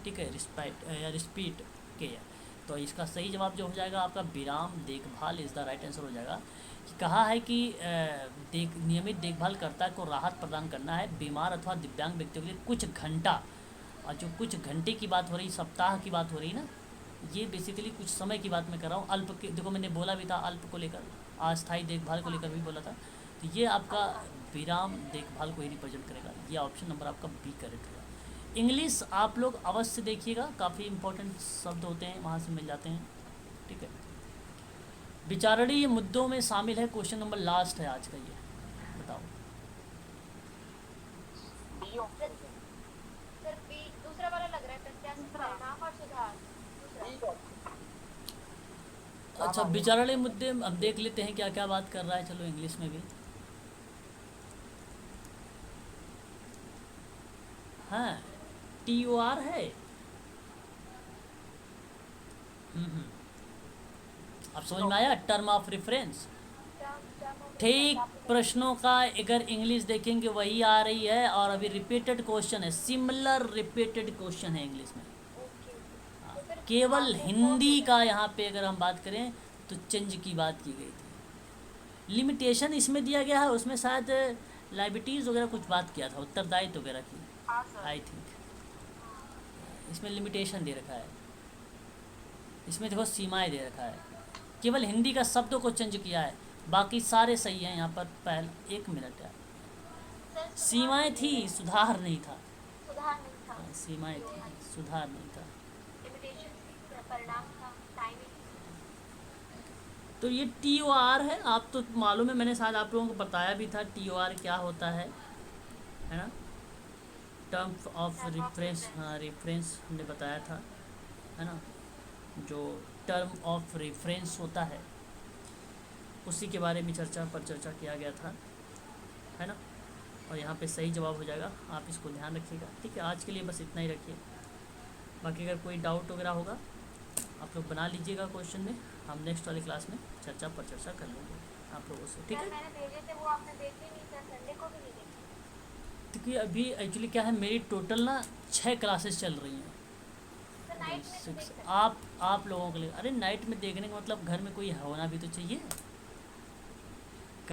Speaker 1: ठीक है, रिस्पाइट या रिस्पीट केयर। तो इसका सही जवाब जो हो जाएगा आपका विराम देखभाल इज़ द राइट आंसर हो जाएगा। कहा है कि नियमित देखभालकर्ता को राहत प्रदान करना है बीमार अथवा दिव्यांग व्यक्तियों के लिए कुछ घंटा, और जो कुछ घंटे की बात हो रही, सप्ताह की बात हो रही ना, ये बेसिकली कुछ समय की बात मैं कर रहा हूँ। अल्प के देखो मैंने बोला भी था, अल्प को लेकर, अस्थायी देखभाल को लेकर भी बोला था। तो ये आपका विराम देखभाल को ही रिप्रेजेंट करेगा। ये ऑप्शन नंबर आपका बी करेक्ट है। इंग्लिश आप लोग अवश्य देखिएगा, काफ़ी इंपॉर्टेंट शब्द होते हैं, वहाँ से मिल जाते हैं, ठीक है। विचारणीय मुद्दों में शामिल है क्वेश्चन नंबर लास्ट है आज का, ये बताओ।
Speaker 2: सर बी दूसरा वाला लग रहा है, प्रत्याशित परिणाम और सुधार। दूसरा
Speaker 1: अच्छा विचारणीय मुद्दे अब देख लेते हैं क्या क्या बात कर रहा है, चलो इंग्लिश में भी। हाँ TOR है। अब समझ में आया, टर्म ऑफ रेफरेंस। ठीक प्रश्नों का अगर इंग्लिश देखेंगे वही आ रही है, और अभी रिपीटेड क्वेश्चन है, सिमिलर रिपीटेड क्वेश्चन है इंग्लिश में। केवल हिंदी का यहाँ पे अगर हम बात करें तो चेंज की बात की गई थी। लिमिटेशन इसमें दिया गया है, उसमें शायद लाइबिलिटीज़ वगैरह कुछ बात किया था, उत्तरदायित्व वगैरह की, आई थिंक इसमें लिमिटेशन दे रखा है। इसमें देखो सीमाएं दे रखा है, केवल हिंदी का शब्दों को चेंज किया है, बाकी सारे सही हैं यहाँ पर। पहले 1 मिनट यार, सीमाएं थी, सुधार नहीं था।
Speaker 2: सुधार नहीं था,
Speaker 1: सीमाएं थी, सुधार नहीं था।
Speaker 2: लिमिटेशन परिणाम था, टाइमिंग।
Speaker 1: तो ये TOR है, आप तो मालूम है, मैंने शायद आप लोगों को बताया भी था TOR क्या होता है ना। टर्म्स ऑफ रेफरेंस, हाँ रेफरेंस हमने बताया था, है ना। जो टर्म ऑफ रेफरेंस होता है उसी के बारे में चर्चा किया गया था, है ना। और यहाँ पे सही जवाब हो जाएगा, आप इसको ध्यान रखिएगा, ठीक है। आज के लिए बस इतना ही रखिए, बाकी अगर कोई डाउट वगैरह होगा आप लोग बना लीजिएगा क्वेश्चन में, हम नेक्स्ट वाली क्लास में चर्चा कर लेंगे आप लोगों से, ठीक है।
Speaker 2: मैंने भेजे थे वो आपने देखे नहीं सर, संडे को भी नहीं देखे।
Speaker 1: क्योंकि अभी एक्चुअली क्या है, मेरी टोटल ना 6 क्लासेस चल रही हैं।
Speaker 2: सर नाइट में तो देख सकते हैं।
Speaker 1: आप लोगों के लिए, अरे नाइट में देखने का मतलब घर में कोई होना भी तो चाहिए।